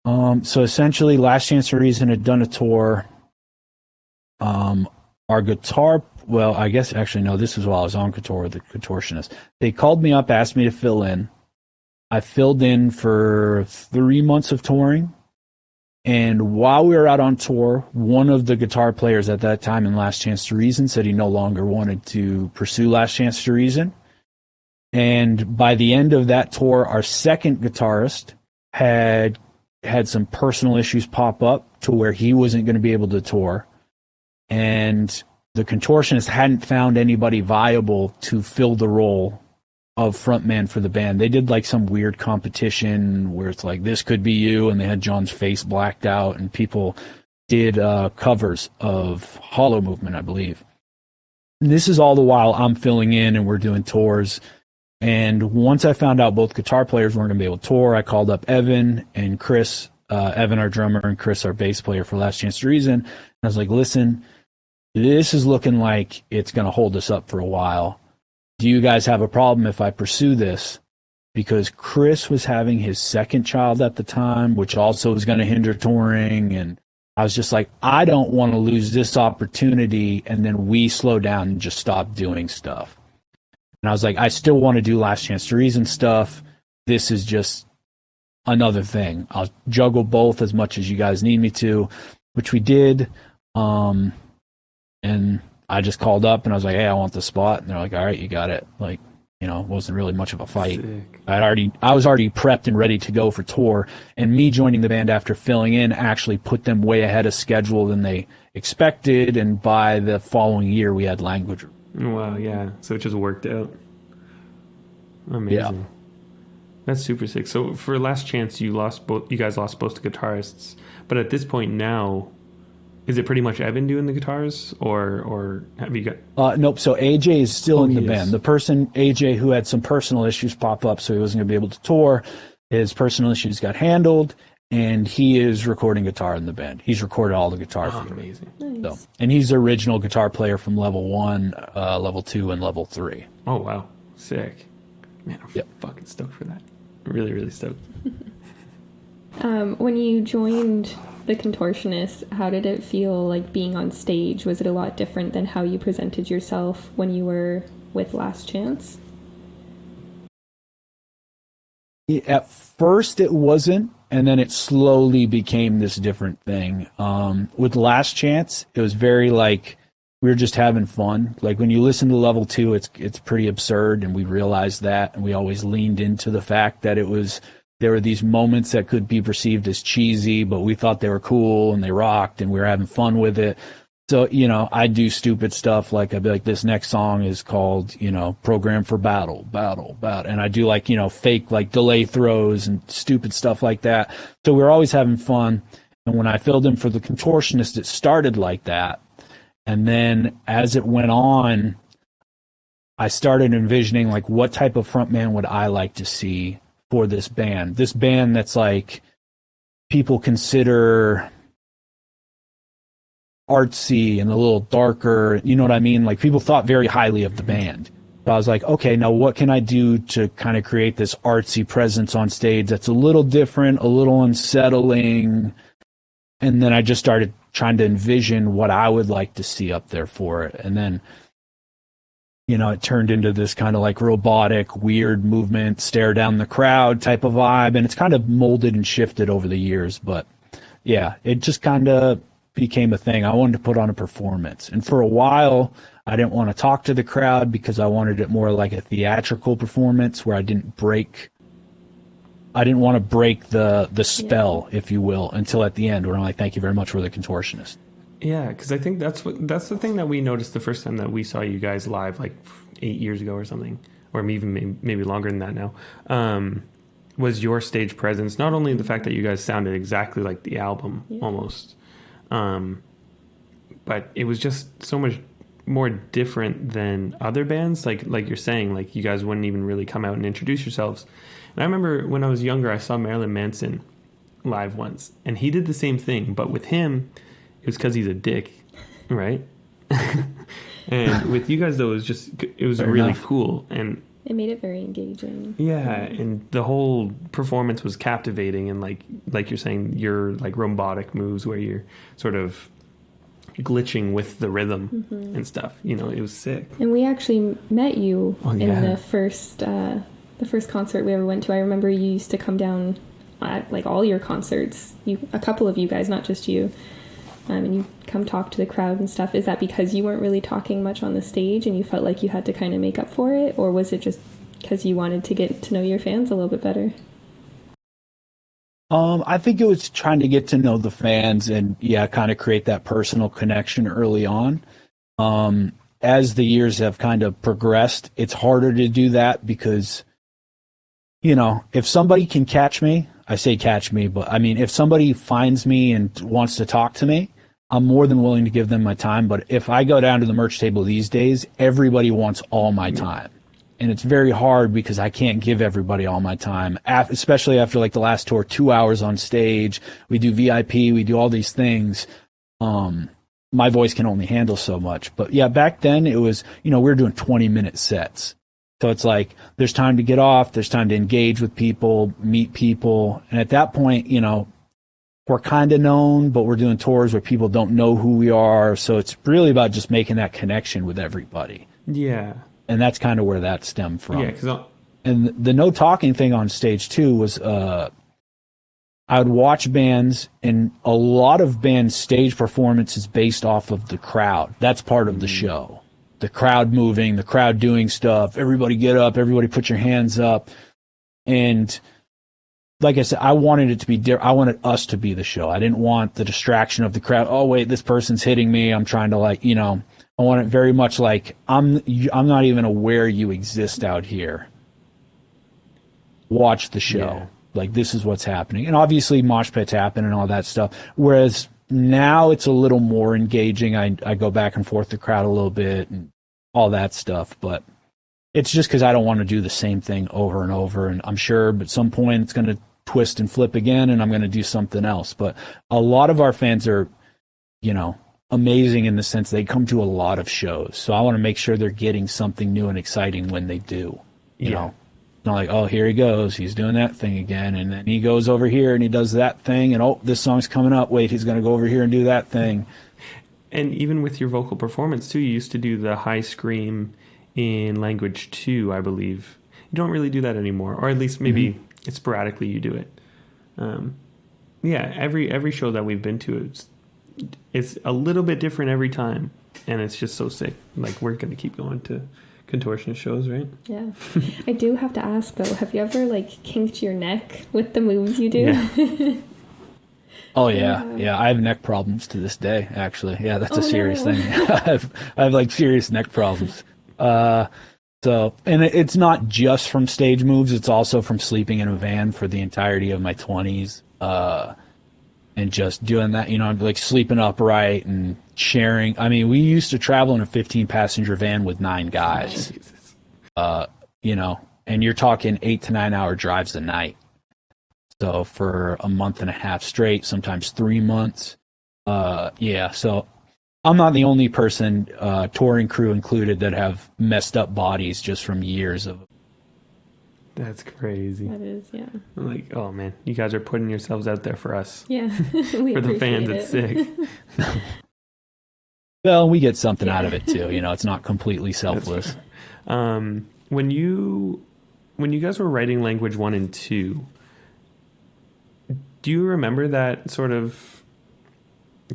so essentially Last Chance to Reason had done a tour. Our guitar, this was while I was on tour with the Contortionist. They called me up, asked me to fill in. I filled in for 3 months of touring. And while we were out on tour, one of the guitar players at that time in Last Chance to Reason said he no longer wanted to pursue Last Chance to Reason. And by the end of that tour, our second guitarist had some personal issues pop up to where he wasn't going to be able to tour. And the Contortionist hadn't found anybody viable to fill the role of frontman for the band. They did like some weird competition where it's like, this could be you, and they had John's face blacked out, and people did covers of Hollow Movement, I believe. And this is all the while I'm filling in and we're doing tours. And once I found out both guitar players weren't going to be able to tour, I called up Evan and Chris, Evan, our drummer, and Chris, our bass player for Last Chance to Reason. And I was like, listen, this is looking like it's going to hold us up for a while. Do you guys have a problem if I pursue this? Because Chris was having his second child at the time, which also was going to hinder touring. And I was just like, I don't want to lose this opportunity. And then we slow down and just stop doing stuff. And I was like, I still want to do Last Chance to Reason stuff. This is just another thing. I'll juggle both as much as you guys need me to, which we did. And I just called up and I was like, hey, I want the spot. And they're like, all right, you got it. Like, it wasn't really much of a fight. Sick. I was already prepped and ready to go for tour. And me joining the band after filling in actually put them way ahead of schedule than they expected. And by the following year, we had language. Wow, yeah. So it just worked out. Amazing. Yeah. That's super sick. So for Last Chance, you guys lost both the guitarists. But at this point now, is it pretty much Evan doing the guitars, or have you got? Nope. So AJ is still in the band. The person AJ who had some personal issues pop up, so he wasn't going to be able to tour. His personal issues got handled, and he is recording guitar in the band. He's recorded all the guitar. Amazing. Nice. So, and he's the original guitar player from level 1, level 2, and level 3. Oh wow, sick! Man, I'm fucking stoked for that. Really, really stoked. When you joined the Contortionist, how did it feel like being on stage? Was it a lot different than how you presented yourself when you were with Last Chance? At first it wasn't, and then it slowly became this different thing. With Last Chance, it was very like we were just having fun. Like when you listen to Level 2, it's pretty absurd, and we realized that, and we always leaned into the fact that there were these moments that could be perceived as cheesy, but we thought they were cool and they rocked, and we were having fun with it. So, I do stupid stuff. Like I'd be like, this next song is called, Program for Battle. And I do like, fake like delay throws and stupid stuff like that. So we were always having fun. And when I filled in for the Contortionist, it started like that. And then as it went on, I started envisioning like what type of frontman would I like to see for this band that's like people consider artsy and a little darker, you know what I mean? Like people thought very highly of the band. So I was like, okay, now what can I do to kind of create this artsy presence on stage that's a little different, a little unsettling? And then I just started trying to envision what I would like to see up there for it. And then, it turned into this kind of like robotic, weird movement, stare down the crowd type of vibe. And it's kind of molded and shifted over the years. But yeah, it just kind of became a thing. I wanted to put on a performance. And for a while, I didn't want to talk to the crowd because I wanted it more like a theatrical performance where I didn't want to break the spell, if you will, until at the end where I'm like, thank you very much for the Contortionist. Yeah, because I think that's the thing that we noticed the first time that we saw you guys live, like 8 years ago or something, or even maybe longer than that now, was your stage presence. Not only the fact that you guys sounded exactly like the album, almost, but it was just so much more different than other bands. Like you're saying, like you guys wouldn't even really come out and introduce yourselves. And I remember when I was younger, I saw Marilyn Manson live once, and he did the same thing, but with him, it was because he's a dick, right? And with you guys, though, it was Fair really enough. Cool, and It made it very engaging. yeah, and the whole performance was captivating, and like you're saying, your like robotic moves where you're sort of glitching with the rhythm and stuff. It was sick. And we actually met you in the first concert we ever went to. I remember you used to come down at like all your concerts. A couple of you guys, not just you. And you come talk to the crowd and stuff. Is that because you weren't really talking much on the stage and you felt like you had to kind of make up for it? Or was it just because you wanted to get to know your fans a little bit better? I think it was trying to get to know the fans and, kind of create that personal connection early on. As the years have kind of progressed, it's harder to do that because, if somebody can catch me, I say catch me, but I mean, if somebody finds me and wants to talk to me, I'm more than willing to give them my time. But if I go down to the merch table these days, everybody wants all my time. And it's very hard because I can't give everybody all my time, especially after like the last tour, 2 hours on stage. We do VIP, we do all these things. My voice can only handle so much. But yeah, back then it was, we were doing 20-minute sets. So it's like there's time to get off, there's time to engage with people, meet people. And at that point, we're kind of known, but we're doing tours where people don't know who we are. So it's really about just making that connection with everybody. Yeah. And that's kind of where that stemmed from. Yeah, and the no talking thing on stage too was I would watch bands, and a lot of bands' stage performance is based off of the crowd. That's part of the show. The crowd moving, the crowd doing stuff. Everybody get up, everybody put your hands up. And like I said, I wanted it to be I wanted us to be the show. I didn't want the distraction of the crowd. Oh wait, this person's hitting me. I'm trying to I want it very much like I'm not even aware you exist out here. Watch the show. Yeah. Like this is what's happening. And obviously mosh pits happen and all that stuff. Whereas now it's a little more engaging. I go back and forth the crowd a little bit and all that stuff, but it's just because I don't want to do the same thing over and over. And I'm sure at some point it's going to twist and flip again and I'm going to do something else. But a lot of our fans are, amazing in the sense they come to a lot of shows. So I want to make sure they're getting something new and exciting when they do, you know. I'm like, oh, here he goes. He's doing that thing again. And then he goes over here and he does that thing. And, oh, this song's coming up. Wait, he's going to go over here and do that thing. And even with your vocal performance, too, you used to do the high scream in language 2, I believe. You don't really do that anymore. Or at least maybe sporadically you do it. Yeah, every show that we've been to, it's a little bit different every time. And it's just so sick. Like, we're going to keep going to contortionist shows, right? Yeah. I do have to ask, though, have you ever, like, kinked your neck with the moves you do? Yeah. Oh, yeah. Yeah, I have neck problems to this day, actually. Yeah, that's a serious thing. I have, like, serious neck problems. So, and it's not just from stage moves. It's also from sleeping in a van for the entirety of my 20s. And just doing that, you know, like sleeping upright and sharing. I mean, we used to travel in a 15-passenger van with 9 guys, you know, and you're talking 8 to 9 hour drives a night. So for a month and a half straight, sometimes 3 months. Yeah, so I'm not the only person, touring crew included, that have messed up bodies just from years of. That's crazy. That is, yeah. I'm like, oh man, you guys are putting yourselves out there for us. Yeah. For the fans, it's sick. Well, we get something out of it too. You know, it's not completely selfless. When you guys were writing language 1 and 2, do you remember that sort of?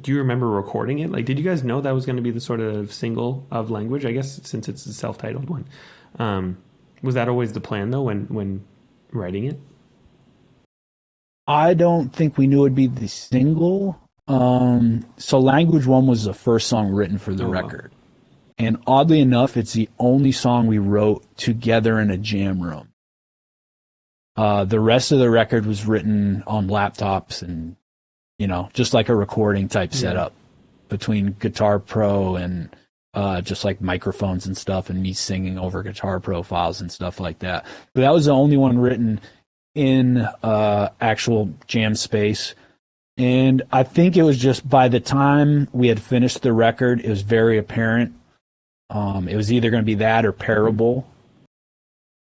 Do you remember recording it? Like, did you guys know that was going to be the sort of single of language? I guess since it's a self-titled one. Was that always the plan, though, when writing it? I don't think we knew it'd be the single. So Language 1 was the first song written for the record. Wow. And oddly enough, it's the only song we wrote together in a jam room. The rest of the record was written on laptops and, you know, just like a recording type setup between Guitar Pro and just like microphones and stuff, and me singing over Guitar Pro files and stuff like that. But that was the only one written in actual jam space. And I think it was just by the time we had finished the record, it was very apparent. It was either going to be that or Parable.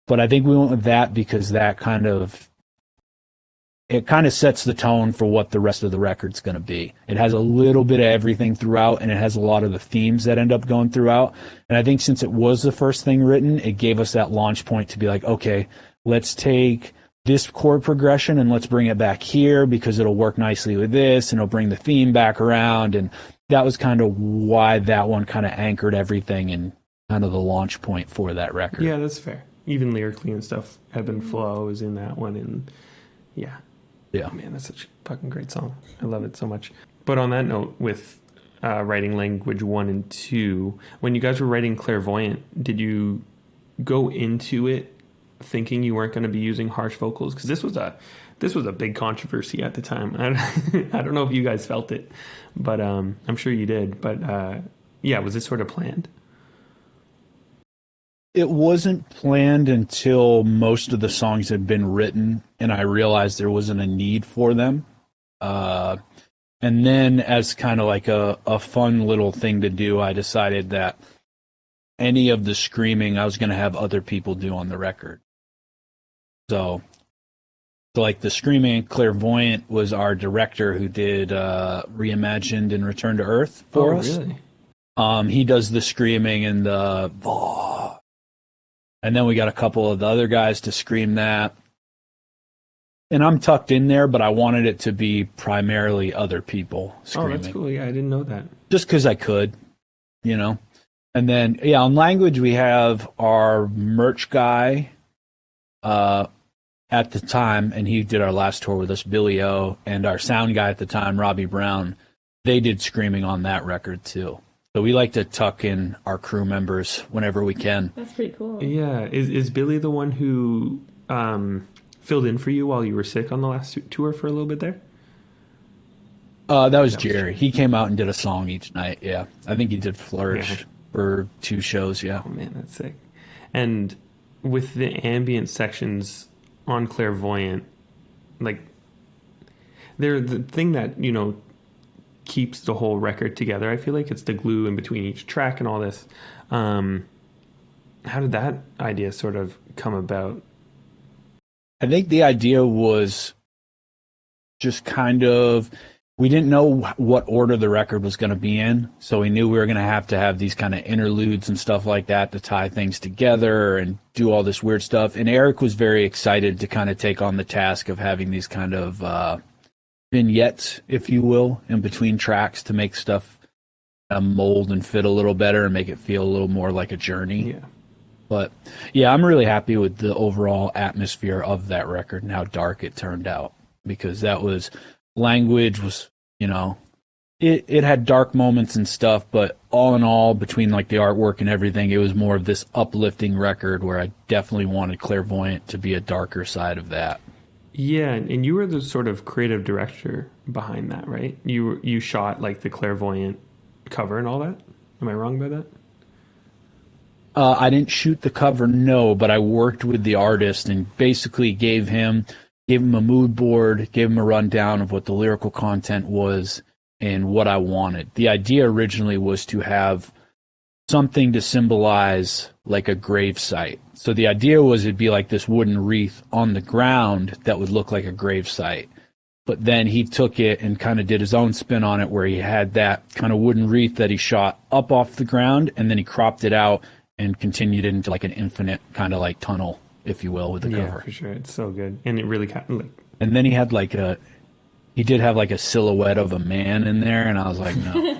But I think we went with that because that kind of sets the tone for what the rest of the record's going to be. It has a little bit of everything throughout, and it has a lot of the themes that end up going throughout. And I think since it was the first thing written, it gave us that launch point to be like, okay, let's take this chord progression and let's bring it back here because it'll work nicely with this, and it'll bring the theme back around. And that was kind of why that one kind of anchored everything and kind of the launch point for that record. Yeah, that's fair. Even lyrically and stuff, Ebb and Flow is in that one, and yeah. Yeah. Oh, man, that's such a fucking great song. I love it so much. But on that note, with writing language 1 and 2, when you guys were writing Clairvoyant, did you go into it thinking you weren't going to be using harsh vocals? Because this was a big controversy at the time. I don't know if you guys felt it, but I'm sure you did. But yeah, was this sort of planned? It wasn't planned until most of the songs had been written and I realized there wasn't a need for them. And then as kind of like a fun little thing to do, I decided that any of the screaming I was going to have other people do on the record. So like the screaming, Clairvoyant was our director who did Reimagined and Return to Earth for us. Really? He does the screaming and the... And then we got a couple of the other guys to scream that. And I'm tucked in there, but I wanted it to be primarily other people screaming. Oh, that's cool. Yeah, I didn't know that. Just because I could, you know. And then, yeah, on language, we have our merch guy at the time, and he did our last tour with us, Billy O, and our sound guy at the time, Robbie Brown. They did screaming on that record, too. So we like to tuck in our crew members whenever we can. That's pretty cool. Yeah. Is Billy the one who filled in for you while you were sick on the last tour for a little bit there? That was Jerry. He came out and did a song each night, yeah. I think he did Flourish for 2 shows, yeah. Oh, man, that's sick. And with the ambient sections on Clairvoyant, like, they're the thing that, you know, keeps the whole record together. I feel like it's the glue in between each track and all this. How did that idea sort of come about? I think the idea was just kind of, we didn't know what order the record was going to be in, so we knew we were going to have these kind of interludes and stuff like that to tie things together and do all this weird stuff. And Eric was very excited to kind of take on the task of having these kind of vignettes, if you will, in between tracks to make stuff mold and fit a little better and make it feel a little more like a journey. Yeah. But yeah, I'm really happy with the overall atmosphere of that record and how dark it turned out, because that was, language was, it had dark moments and stuff, but all in all, between like the artwork and everything, it was more of this uplifting record where I definitely wanted Clairvoyant to be a darker side of that. Yeah, and you were the sort of creative director behind that, right? You shot like the Clairvoyant cover and all that? Am I wrong by that? I didn't shoot the cover, no, but I worked with the artist and basically gave him a mood board, gave him a rundown of what the lyrical content was and what I wanted. The idea originally was to have something to symbolize like a grave site. So the idea was it'd be like this wooden wreath on the ground that would look like a grave site. But then he took it and kind of did his own spin on it, where he had that kind of wooden wreath that he shot up off the ground, and then he cropped it out and continued it into like an infinite kind of like tunnel, if you will, with the cover. Yeah, for sure. It's so good. And it really kind of like... And then he had like he did have like a silhouette of a man in there, and I was like, no.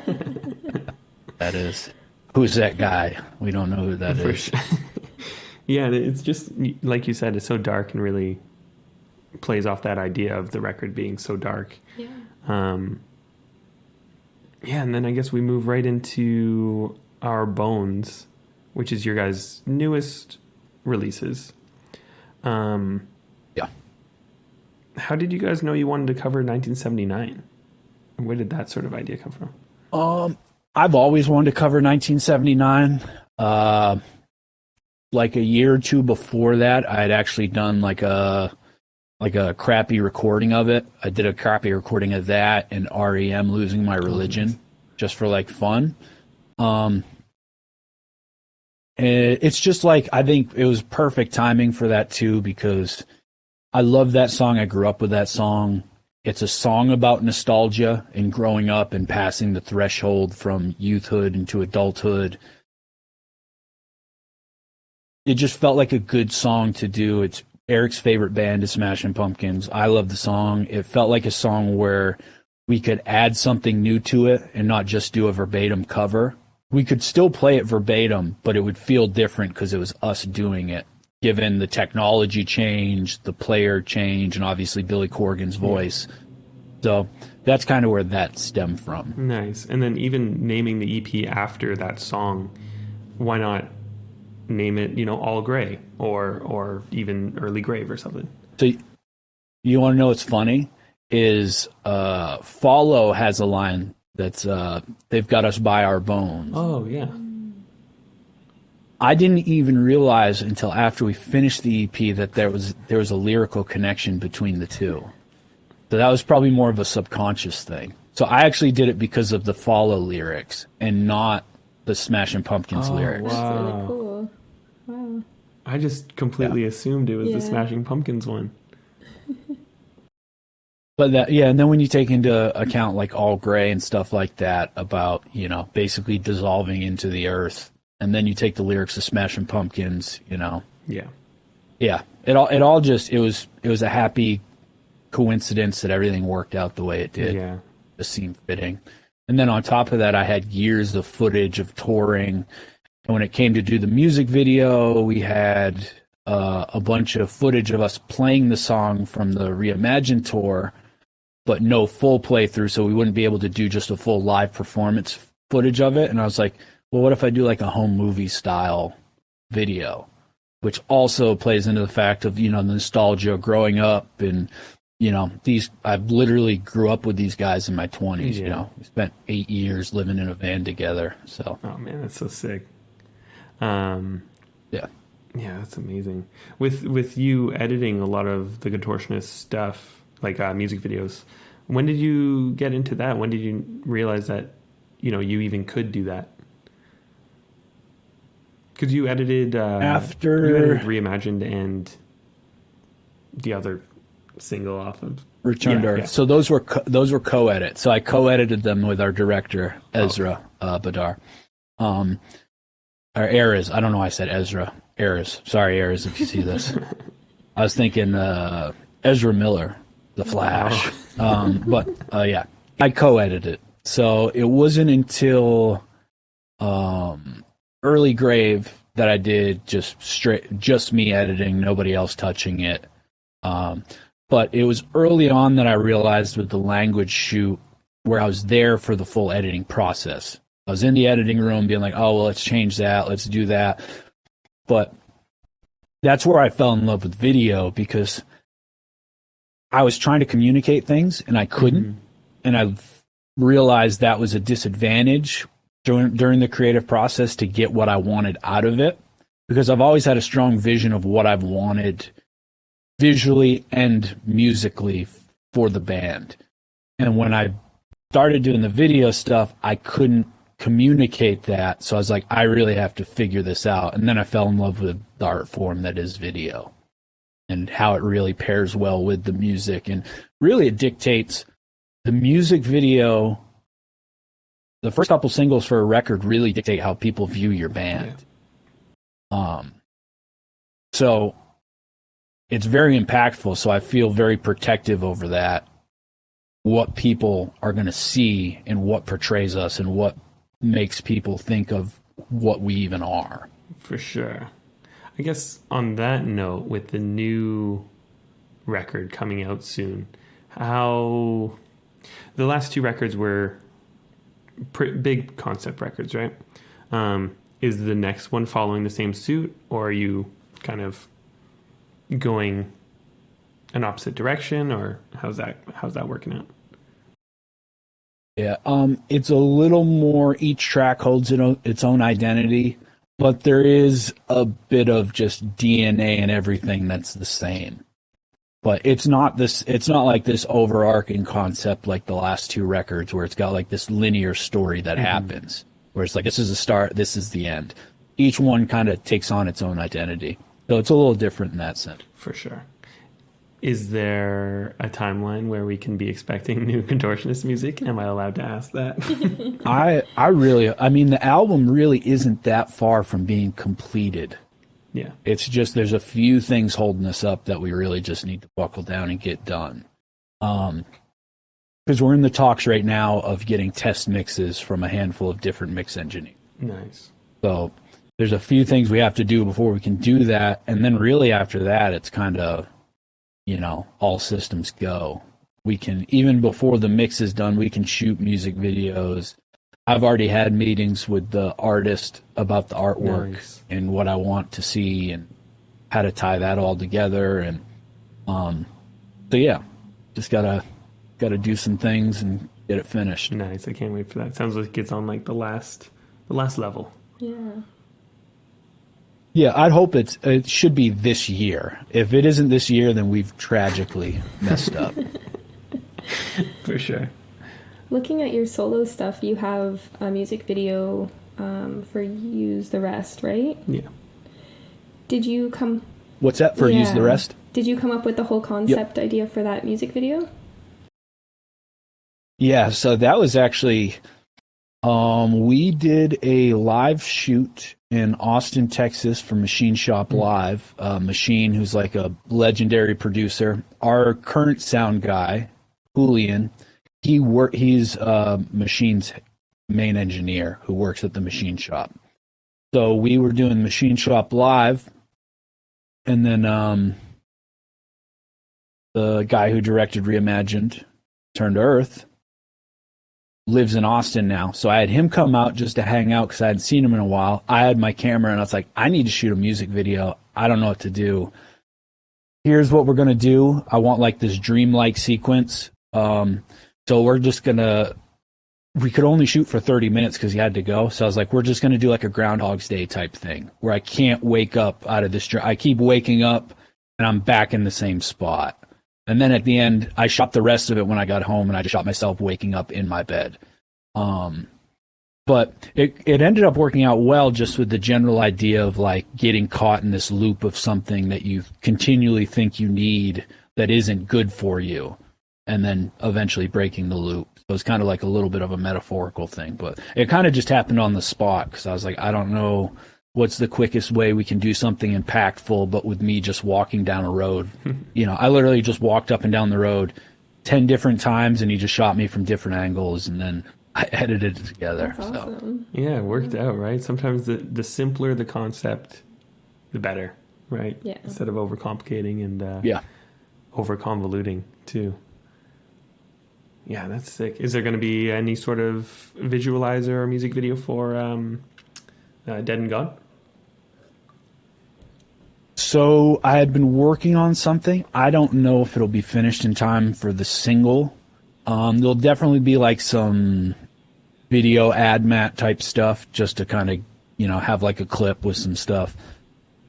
Who's that guy? We don't know who that is. Sure. Yeah, and it's just, like you said, it's so dark and really plays off that idea of the record being so dark. Yeah. Yeah, and then I guess we move right into Our Bones, which is your guys' newest releases. Yeah. How did you guys know you wanted to cover 1979? Where did that sort of idea come from? I've always wanted to cover 1979. Like a year or two before that, I had actually done like a crappy recording of it. I did a crappy recording of that and REM Losing My Religion, just for like fun. It's just like, I think it was perfect timing for that too, because I love that song. I grew up with that song. It's a song about nostalgia and growing up and passing the threshold from youthhood into adulthood. It just felt like a good song to do. It's Eric's favorite band is Smashing Pumpkins. I love the song. It felt like a song where we could add something new to it and not just do a verbatim cover. We could still play it verbatim, but it would feel different because it was us doing it, given the technology change, the player change, and obviously Billy Corgan's voice. So that's kind of where that stemmed from. Nice. And then even naming the EP after that song, why not name it, All Gray or even Early Grave or something? So you want to know what's funny? Is Follow has a line that's they've got us by our bones. Oh, yeah. I didn't even realize until after we finished the EP that there was a lyrical connection between the two. So that was probably more of a subconscious thing. So I actually did it because of the Follow lyrics and not the Smashing Pumpkins lyrics. Wow. That's really cool. Wow. I just completely assumed it was the Smashing Pumpkins one. But and then when you take into account like All Gray and stuff like that about, basically dissolving into the earth, and then you take the lyrics of Smashing Pumpkins, Yeah. Yeah. It was a happy coincidence that everything worked out the way it did. Yeah. It seemed fitting. And then on top of that, I had years of footage of touring. And when it came to do the music video, we had a bunch of footage of us playing the song from the Reimagine tour, but no full playthrough, so we wouldn't be able to do just a full live performance footage of it. And I was like, well, what if I do like a home movie style video, which also plays into the fact of, the nostalgia of growing up and, I literally grew up with these guys in my 20s, We spent 8 years living in a van together, so. Oh, man, that's so sick. Yeah. Yeah, that's amazing. With you editing a lot of the Contortionist stuff, like music videos, when did you get into that? When did you realize that, you even could do that? Because you edited after Reimagined and the other single off of Return to Earth. Yeah. So those were co-edits. So I co-edited them with our director Ezra Badar. Or Erez. I don't know why I said Ezra. Erez. Sorry, Erez, if you see this. I was thinking Ezra Miller, The Flash. But yeah, I co-edited it. So it wasn't until Early Grave that I did just me editing, nobody else touching it. But it was early on that I realized with the language shoot where I was there for the full editing process. I was in the editing room being like, oh, well, let's change that. Let's do that. But that's where I fell in love with video, because I was trying to communicate things and I couldn't. Mm-hmm. And I realized that was a disadvantage during the creative process to get what I wanted out of it, because I've always had a strong vision of what I've wanted visually and musically for the band. And when I started doing the video stuff, I couldn't communicate that. So I was like, I really have to figure this out. And then I fell in love with the art form that is video and how it really pairs well with the music. And really it dictates the music video. The first couple singles for a record really dictate how people view your band. Yeah. So it's very impactful. So I feel very protective over that, what people are going to see and what portrays us and what makes people think of what we even are. For sure. I guess on that note, with the new record coming out soon, how the last two records were big concept records, right? Is the next one following the same suit, or are you kind of going an opposite direction, or how's that working out? Yeah, it's a little more, each track holds its own identity, but there is a bit of just DNA and everything that's the same. But it's not like this overarching concept like the last two records where it's got like this linear story that happens, where it's like, this is the start, this is the end. Each one kind of takes on its own identity. So it's a little different in that sense. For sure. Is there a timeline where we can be expecting new Contortionist music? Am I allowed to ask that? I mean, the album really isn't that far from being completed. Yeah. It's just there's a few things holding us up that we really just need to buckle down and get done. Because we're in the talks right now of getting test mixes from a handful of different mix engineers. Nice. So there's a few things we have to do before we can do that. And then really after that, it's kind of, all systems go. We can, even before the mix is done, we can shoot music videos. I've already had meetings with the artist about the artwork and what I want to see and how to tie that all together. And so yeah, just gotta do some things and get it finished. Nice. I can't wait for that. Sounds like it's on like the last level. Yeah. Yeah, I'd hope it should be this year. If it isn't this year, then we've tragically messed up. For sure. Looking at your solo stuff, you have a music video for Use the Rest, right? Yeah. Did you come... What's that for Use the Rest? Did you come up with the whole concept idea for that music video? Yeah, so that was actually... we did a live shoot in Austin, Texas for Machine Shop Live. Machine, who's like a legendary producer. Our current sound guy, Julian, he's Machine's main engineer who works at the Machine Shop. So we were doing Machine Shop Live, and then the guy who directed Reimagined Turn to Earth lives in Austin now. So I had him come out just to hang out because I hadn't seen him in a while. I had my camera and I was like, I need to shoot a music video. I don't know what to do. Here's what we're going to do. I want like this dreamlike sequence. So we're just going to, we could only shoot for 30 minutes because he had to go. So I was like, we're just going to do like a Groundhog's Day type thing where I can't wake up out of this. I keep waking up and I'm back in the same spot. And then at the end, I shot the rest of it when I got home, and I just shot myself waking up in my bed. But it ended up working out well, just with the general idea of like getting caught in this loop of something that you continually think you need that isn't good for you, and then eventually breaking the loop. So it's kind of like a little bit of a metaphorical thing, but it kind of just happened on the spot, because I was like, I don't know what's the quickest way we can do something impactful, but with me just walking down a road. I literally just walked up and down the road 10 different times, and he just shot me from different angles, and then I edited it together. That's awesome. Yeah, it worked out, right? Sometimes the simpler the concept, the better, right? Yeah. Instead of overcomplicating and over-convoluting, too. Yeah, that's sick. Is there going to be any sort of visualizer or music video for Dead and Gone? So I had been working on something. I don't know if it'll be finished in time for the single. There'll definitely be like some video ad mat type stuff, just to kind of, have like a clip with some stuff.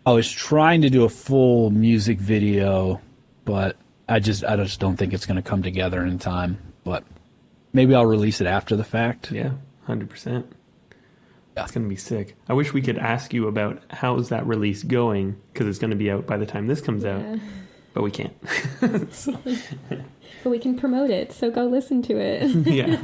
I was trying to do a full music video, but I just don't think it's going to come together in time. But maybe I'll release it after the fact. Yeah, 100%. That's going to be sick. I wish we could ask you about how's that release going, because it's going to be out by the time this comes out, but we can't. But we can promote it, so go listen to it. Yeah.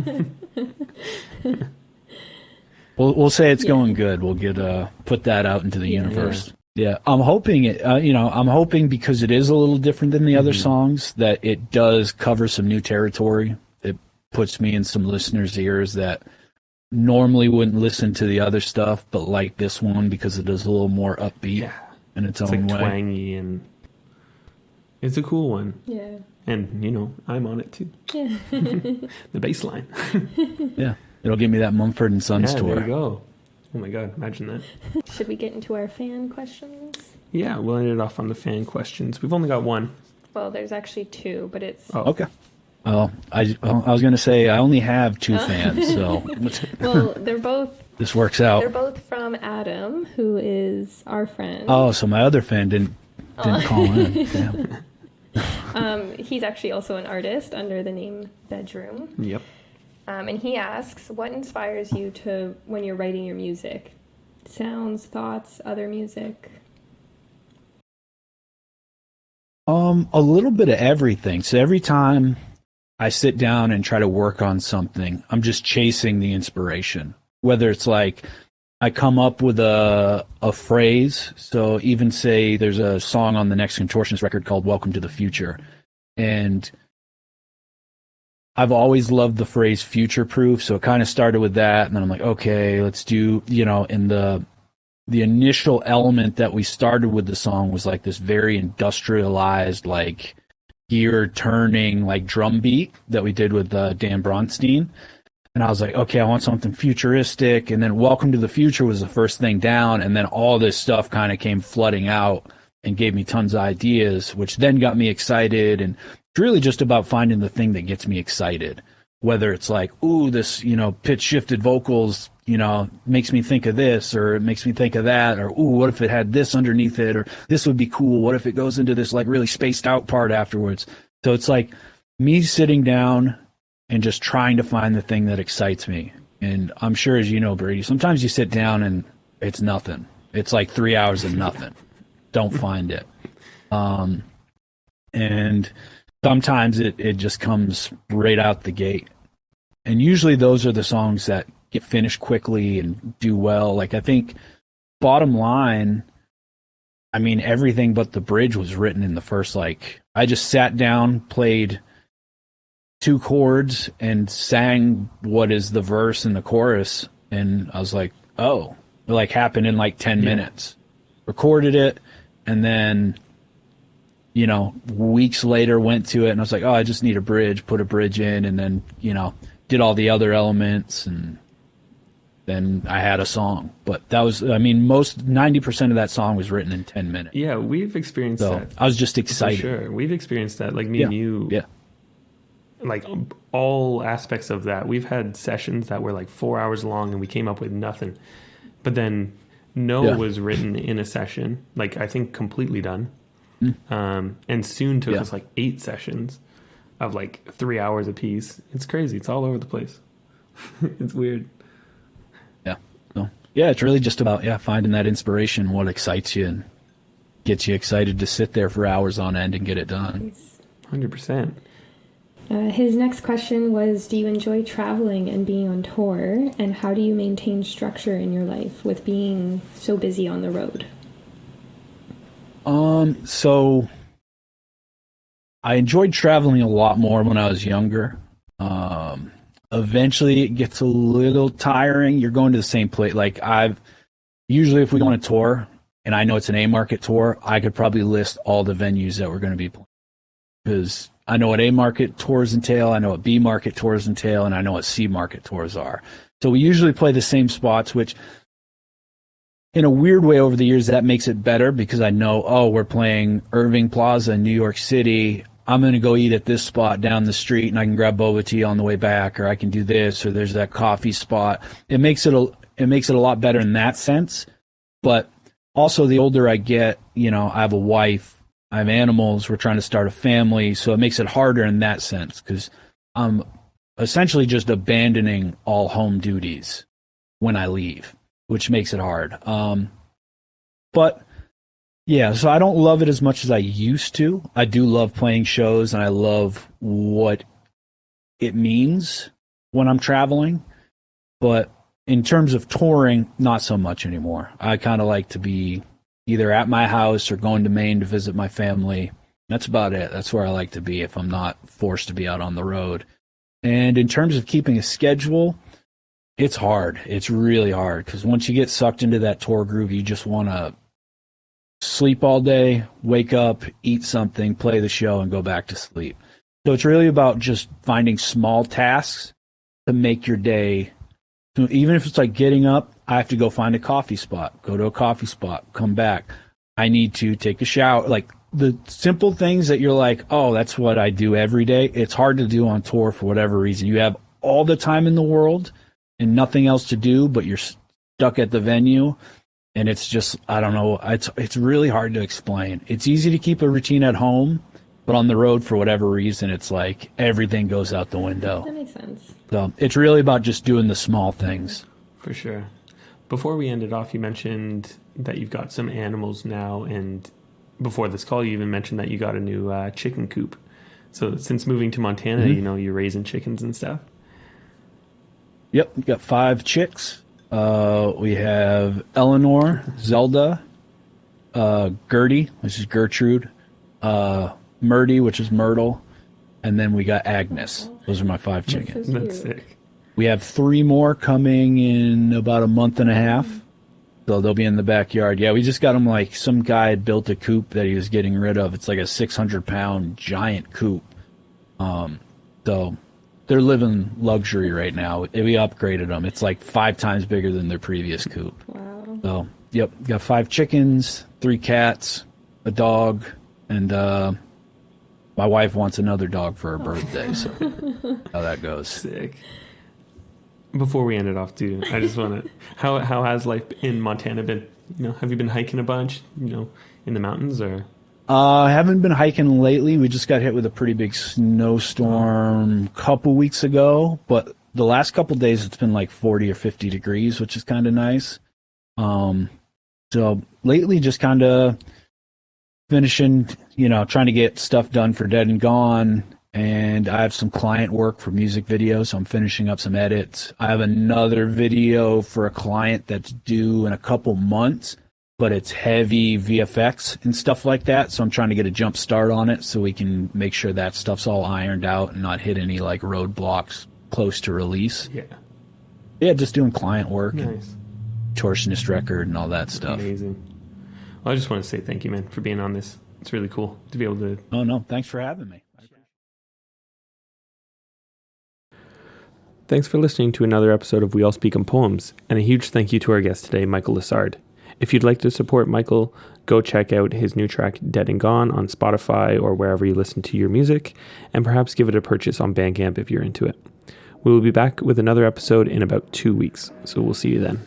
We'll say it's going good. We'll get put that out into the universe. Yeah, I'm hoping it. I'm hoping, because it is a little different than the other songs, that it does cover some new territory. It puts me in some listeners' ears that normally wouldn't listen to the other stuff, but like this one, because it is a little more upbeat in its own way. Twangy, and it's a cool one. Yeah. And I'm on it too. Yeah. The bass line. Yeah, it'll give me that Mumford and Sons tour. There you go. Oh my God, imagine that. Should we get into our fan questions? Yeah, we'll end it off on the fan questions. We've only got one. Well, there's actually two, but it's... Oh. Okay. Oh, I was going to say I only have two fans, so... Well, they're both... This works out. They're both from Adam, who is our friend. Oh, so my other fan didn't call in. Damn. He's actually also an artist under the name Bedroom. Yep. And he asks, what inspires you when you're writing your music? Sounds, thoughts, other music? A little bit of everything. So every time I sit down and try to work on something, I'm just chasing the inspiration. Whether it's like I come up with a phrase. So even say there's a song on the next Contortionist record called Welcome to the Future. And I've always loved the phrase future-proof, so it kind of started with that, and then I'm like, okay, let's do, in the initial element that we started with the song was like this very industrialized, like gear-turning, like drum beat that we did with Dan Bronstein, and I was like, okay, I want something futuristic, and then Welcome to the Future was the first thing down, and then all this stuff kind of came flooding out and gave me tons of ideas, which then got me excited, and it's really just about finding the thing that gets me excited, whether it's like, ooh, this, pitch shifted vocals, makes me think of this, or it makes me think of that, or ooh, what if it had this underneath it, or this would be cool. What if it goes into this like really spaced out part afterwards? So it's like me sitting down and just trying to find the thing that excites me. And I'm sure, as you know, Brady, sometimes you sit down and it's nothing. It's like 3 hours of nothing. Don't find it. And sometimes it just comes right out the gate. And usually those are the songs that get finished quickly and do well. Like, I think bottom line, I mean, everything but the bridge was written in the first, I just sat down, played 2 chords and sang what is the verse and the chorus. And I was like, oh, it happened in 10 minutes. Recorded it. And then, weeks later went to it and I was like, oh, I just need a bridge, put a bridge in, and then, did all the other elements, and then I had a song. But that was, 90% of that song was written in 10 minutes. Yeah, we've experienced that. I was just excited. For sure. We've experienced that, me and you. Yeah. All aspects of that. We've had sessions that were 4 hours long and we came up with nothing. But then No was written in a session, I think completely done. And soon took us 8 sessions of 3 hours a piece. It's crazy. It's all over the place. It's weird. yeah, it's really just about finding that inspiration, what excites you and gets you excited to sit there for hours on end and get it done. 100%. His next question was, do you enjoy traveling and being on tour? And how do you maintain structure in your life with being so busy on the road? So I enjoyed traveling a lot more when I was younger. Eventually it gets a little tiring. You're going to the same place. Like usually if we go on a tour and I know it's an A market tour, I could probably list all the venues that we're going to be playing, because I know what A market tours entail, I know what B market tours entail, and I know what C market tours are. So we usually play the same spots, which in a weird way over the years, that makes it better, because I know, we're playing Irving Plaza in New York City. I'm going to go eat at this spot down the street and I can grab boba tea on the way back, or I can do this, or there's that coffee spot. It makes it a lot better in that sense. But also the older I get, I have a wife, I have animals, we're trying to start a family. So it makes it harder in that sense, because I'm essentially just abandoning all home duties when I leave, which makes it hard. But yeah, so I don't love it as much as I used to. I do love playing shows and I love what it means when I'm traveling. But in terms of touring, not so much anymore. I kind of like to be either at my house or going to Maine to visit my family. That's about it. That's where I like to be if I'm not forced to be out on the road. And in terms of keeping a schedule, it's hard. It's really hard, because once you get sucked into that tour groove, you just want to sleep all day, wake up, eat something, play the show, and go back to sleep. So it's really about just finding small tasks to make your day. So even if it's like getting up, I have to go find a coffee spot, go to a coffee spot, come back. I need to take a shower. Like the simple things that you're like, oh, that's what I do every day. It's hard to do on tour for whatever reason. You have all the time in the world and nothing else to do, but you're stuck at the venue. And it's just, I don't know, it's really hard to explain. It's easy to keep a routine at home, but on the road, for whatever reason, it's like everything goes out the window. That makes sense. So it's really about just doing the small things. For sure. Before we ended off, you mentioned that you've got some animals now, and before this call, you even mentioned that you got a new chicken coop. So since moving to Montana, you're raising chickens and stuff? Yep, we got 5 chicks. We have Eleanor, Zelda, Gertie, which is Gertrude, Murdy, which is Myrtle, and then we got Agnes. Those are my 5 chickens. That's sick. We have 3 more coming in about a month and a half, so they'll be in the backyard. Yeah, we just got them, like some guy had built a coop that he was getting rid of. It's like a 600-pound giant coop. So they're living luxury right now. We upgraded them. It's like 5 times bigger than their previous coop. Wow. So, yep, got 5 chickens, 3 cats, a dog, and my wife wants another dog for her birthday. So how that goes. Sick. Before we end it off, too, I just want to, how has life in Montana been? Have you been hiking a bunch, in the mountains, or? I haven't been hiking lately. We just got hit with a pretty big snowstorm a couple weeks ago, but the last couple days it's been like 40 or 50 degrees, which is kind of nice. So lately just kind of finishing, trying to get stuff done for Dead and Gone, and I have some client work for music videos, so I'm finishing up some edits. I have another video for a client that's due in a couple months, but it's heavy VFX and stuff like that, so I'm trying to get a jump start on it so we can make sure that stuff's all ironed out and not hit any like roadblocks close to release. Yeah, just doing client work. Nice. Contortionist record and all that stuff. Amazing. Well, I just want to say thank you, man, for being on this. It's really cool to be able to... Oh, no, thanks for having me. Thanks for listening to another episode of We All Speak in Poems, and a huge thank you to our guest today, Michael Lessard. If you'd like to support Michael, go check out his new track, Dead and Gone, on Spotify or wherever you listen to your music, and perhaps give it a purchase on Bandcamp if you're into it. We will be back with another episode in about 2 weeks, so we'll see you then.